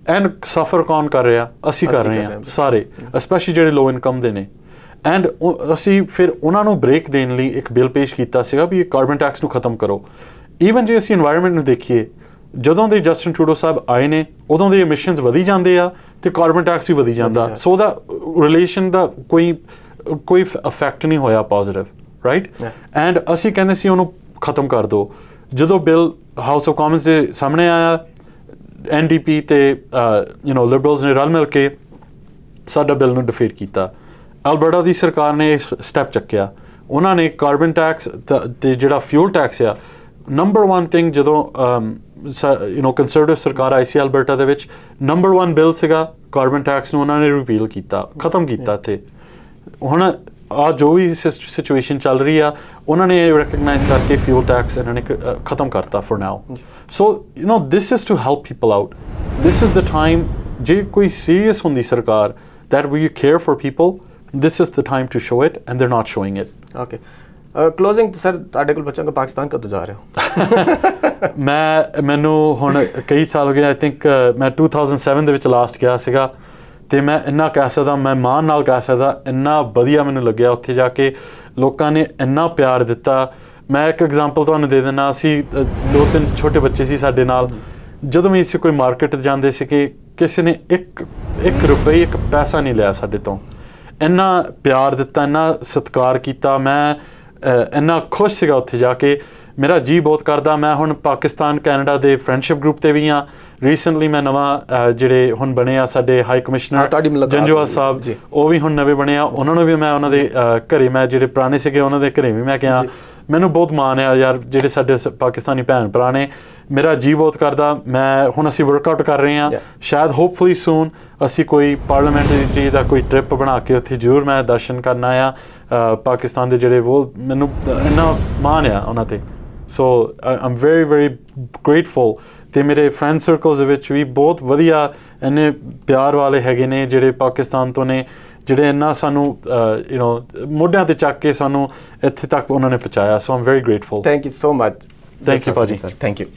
ਐਂਡ ਸਫਰ ਕੌਣ ਕਰ ਰਿਹਾ? ਅਸੀਂ ਕਰ ਰਹੇ ਹਾਂ ਸਾਰੇ, ਸਪੈਸ਼ਲੀ ਜਿਹੜੇ ਲੋ ਇਨਕਮ ਦੇ ਨੇ। ਐਂਡ ਅਸੀਂ ਫਿਰ ਉਹਨਾਂ ਨੂੰ ਬ੍ਰੇਕ ਦੇਣ ਲਈ ਇੱਕ ਬਿੱਲ ਪੇਸ਼ ਕੀਤਾ ਸੀਗਾ ਵੀ ਇਹ ਕਾਰਬਨ ਟੈਕਸ ਨੂੰ ਖਤਮ ਕਰੋ। ਈਵਨ ਜੇ ਅਸੀਂ ਇਨਵਾਇਰਨਮੈਂਟ ਨੂੰ ਦੇਖੀਏ, ਜਦੋਂ ਦੇ ਜਸਟਿਨ ਟਰੂਡੋ ਸਾਹਿਬ ਆਏ ਨੇ ਉਦੋਂ ਦੇ ਐਮਿਸ਼ਨਸ ਵਧੀ ਜਾਂਦੇ ਆ ਤੇ ਕਾਰਬਨ ਟੈਕਸ ਵੀ ਵਧੀ ਜਾਂਦਾ। ਸੋ ਉਹਦਾ ਰਿਲੇਸ਼ਨ ਦਾ ਕੋਈ ਇਫੈਕਟ ਨਹੀਂ ਹੋਇਆ ਪੋਜ਼ਿਟਿਵ, ਰਾਈਟ। ਐਂਡ ਅਸੀਂ ਕਹਿੰਦੇ ਸੀ ਉਹਨੂੰ ਖਤਮ ਕਰ ਦਿਓ। ਜਦੋਂ ਬਿੱਲ ਹਾਊਸ ਆਫ ਕਾਮਨਸ ਦੇ ਸਾਹਮਣੇ ਆਇਆ, NDP ਤੇ ਲਿਬਰਲਸ ਨੇ ਰਲ ਮਿਲ ਕੇ ਸਾਡਾ ਬਿੱਲ ਨੂੰ ਡਿਫੀਟ ਕੀਤਾ। ਅਲਬਰਟਾ ਦੀ ਸਰਕਾਰ ਨੇ ਸਟੈਪ ਚੱਕਿਆ, ਉਹਨਾਂ ਨੇ ਕਾਰਬਨ ਟੈਕਸ ਤੇ ਜਿਹੜਾ ਫਿਊਲ ਟੈਕਸ ਆ, ਨੰਬਰ 1 ਥਿੰਗ ਜਦੋਂ ਕੰਸਰਵੇਟਿਵ ਸਰਕਾਰ ਆਈ ਸੀ ਅਲਬਰਟਾ ਦੇ ਵਿੱਚ, ਨੰਬਰ 1 ਬਿੱਲ ਸੀਗਾ ਕਾਰਬਨ ਟੈਕਸ ਨੂੰ ਉਹਨਾਂ ਨੇ ਰਿਪੀਲ ਕੀਤਾ, ਖਤਮ ਕੀਤਾ। ਇੱਥੇ ਹੁਣ ਆ ਜੋ ਵੀ ਸਿਚੁਏਸ਼ਨ ਚੱਲ ਰਹੀ ਆ ਉਹਨਾਂ ਨੇ ਰੈਕਗਨਾਈਜ਼ ਕਰਕੇ ਫਿਊਲ ਟੈਕਸ ਇਹਨਾਂ ਨੇ ਖਤਮ ਕਰਤਾ for now. So this is to help people out, this is the time. ਜੇ ਕੋਈ ਸੀਰੀਅਸ ਹੁੰਦੀ ਸਰਕਾਰ that we care for people, this is the time to show it and they're not showing it. Okay. Closing sir, ਤੁਹਾਡੇ ਕੋਲ ਬੱਚਿਆਂ ਕੋ ਪਾਕਿਸਤਾਨ ਕਦੋਂ ਜਾ ਰਹੇ ਹੋ? ਮੈਨੂੰ ਹੁਣ ਕਈ ਸਾਲ ਹੋ ਗਏ, ਆਈ ਥਿੰਕ ਮੈਂ 2007 ਦੇ ਵਿੱਚ ਲਾਸਟ ਗਿਆ ਸੀਗਾ ਤੇ ਮੈਂ ਇੰਨਾ ਕਹਿ ਸਕਦਾ, ਮੈਂ ਮਾਣ ਨਾਲ ਕਹਿ ਸਕਦਾ, ਇੰਨਾ ਵਧੀਆ ਮੈਨੂੰ ਲੱਗਿਆ ਉੱਥੇ ਜਾ ਕੇ। ਲੋਕਾਂ ਨੇ ਇੰਨਾ ਪਿਆਰ ਦਿੱਤਾ। ਮੈਂ ਇੱਕ ਐਗਜ਼ਾਮਪਲ ਤੁਹਾਨੂੰ ਦੇ ਦਿੰਦਾ, ਅਸੀਂ 2-3 ਛੋਟੇ ਬੱਚੇ ਸੀ ਸਾਡੇ ਨਾਲ, ਜਦੋਂ ਵੀ ਅਸੀਂ ਕੋਈ ਮਾਰਕੀਟ ਜਾਂਦੇ ਸੀ ਕਿ ਕਿਸੇ ਨੇ ਇੱਕ ਰੁਪਏ ਇੱਕ ਪੈਸਾ ਨਹੀਂ ਲਿਆ ਸਾਡੇ ਤੋਂ। ਇੰਨਾ ਪਿਆਰ ਦਿੱਤਾ, ਇੰਨਾ ਸਤਿਕਾਰ ਕੀਤਾ। ਮੈਂ ਇੰਨਾ ਖੁਸ਼ ਸੀਗਾ ਉੱਥੇ ਜਾ ਕੇ, ਮੇਰਾ ਜੀ ਬਹੁਤ ਕਰਦਾ। ਮੈਂ ਹੁਣ ਪਾਕਿਸਤਾਨ ਕੈਨੇਡਾ ਦੇ ਫਰੈਂਡਸ਼ਿਪ ਗਰੁੱਪ 'ਤੇ ਵੀ ਹਾਂ। ਰੀਸੈਂਟਲੀ ਮੈਂ ਨਵਾਂ ਜਿਹੜੇ ਹੁਣ ਬਣੇ ਆ ਸਾਡੇ ਹਾਈ ਕਮਿਸ਼ਨਰ ਜੰਜੂਆ ਸਾਹਿਬ, ਉਹ ਵੀ ਹੁਣ ਨਵੇਂ ਬਣੇ ਆ, ਉਹਨਾਂ ਨੂੰ ਵੀ ਮੈਂ ਉਹਨਾਂ ਦੇ ਘਰੇ, ਮੈਂ ਜਿਹੜੇ ਪੁਰਾਣੇ ਸੀਗੇ ਉਹਨਾਂ ਦੇ ਘਰੇ ਵੀ ਮੈਂ ਗਿਆ। ਮੈਨੂੰ ਬਹੁਤ ਮਾਣ ਆ ਯਾਰ, ਜਿਹੜੇ ਸਾਡੇ ਪਾਕਿਸਤਾਨੀ ਭੈਣ ਭਰਾ ਨੇ। ਮੇਰਾ ਜੀ ਬਹੁਤ ਕਰਦਾ। ਹੁਣ ਅਸੀਂ ਵਰਕਆਊਟ ਕਰ ਰਹੇ ਹਾਂ, ਸ਼ਾਇਦ ਹੋਪਫੁਲੀ ਸੂਨ ਅਸੀਂ ਕੋਈ ਪਾਰਲੀਮੈਂਟਰੀ ਦਾ ਕੋਈ ਟ੍ਰਿਪ ਬਣਾ ਕੇ ਉੱਥੇ ਜ਼ਰੂਰ ਮੈਂ ਦਰਸ਼ਨ ਕਰਨਾ ਆ ਪਾਕਿਸਤਾਨ ਦੇ ਜਿਹੜੇ, ਉਹ ਮੈਨੂੰ ਇੰਨਾ ਮਾਣ ਆ ਉਹਨਾਂ 'ਤੇ। So I am very very grateful. ਅਤੇ ਮੇਰੇ ਫਰੈਂਡ ਸਰਕਲਸ ਦੇ ਵਿੱਚ ਵੀ ਬਹੁਤ ਵਧੀਆ ਇੰਨੇ ਪਿਆਰ ਵਾਲੇ ਹੈਗੇ ਨੇ ਜਿਹੜੇ ਪਾਕਿਸਤਾਨ ਤੋਂ ਨੇ, ਜਿਹੜੇ ਇੰਨਾ ਸਾਨੂੰ ਮੋਢਿਆਂ 'ਤੇ ਚੱਕ ਕੇ ਸਾਨੂੰ ਇੱਥੇ ਤੱਕ ਉਹਨਾਂ ਨੇ ਪਹੁੰਚਾਇਆ। So I am very grateful. Thank you so much. Thank you ਭਾਜੀ। Thank you.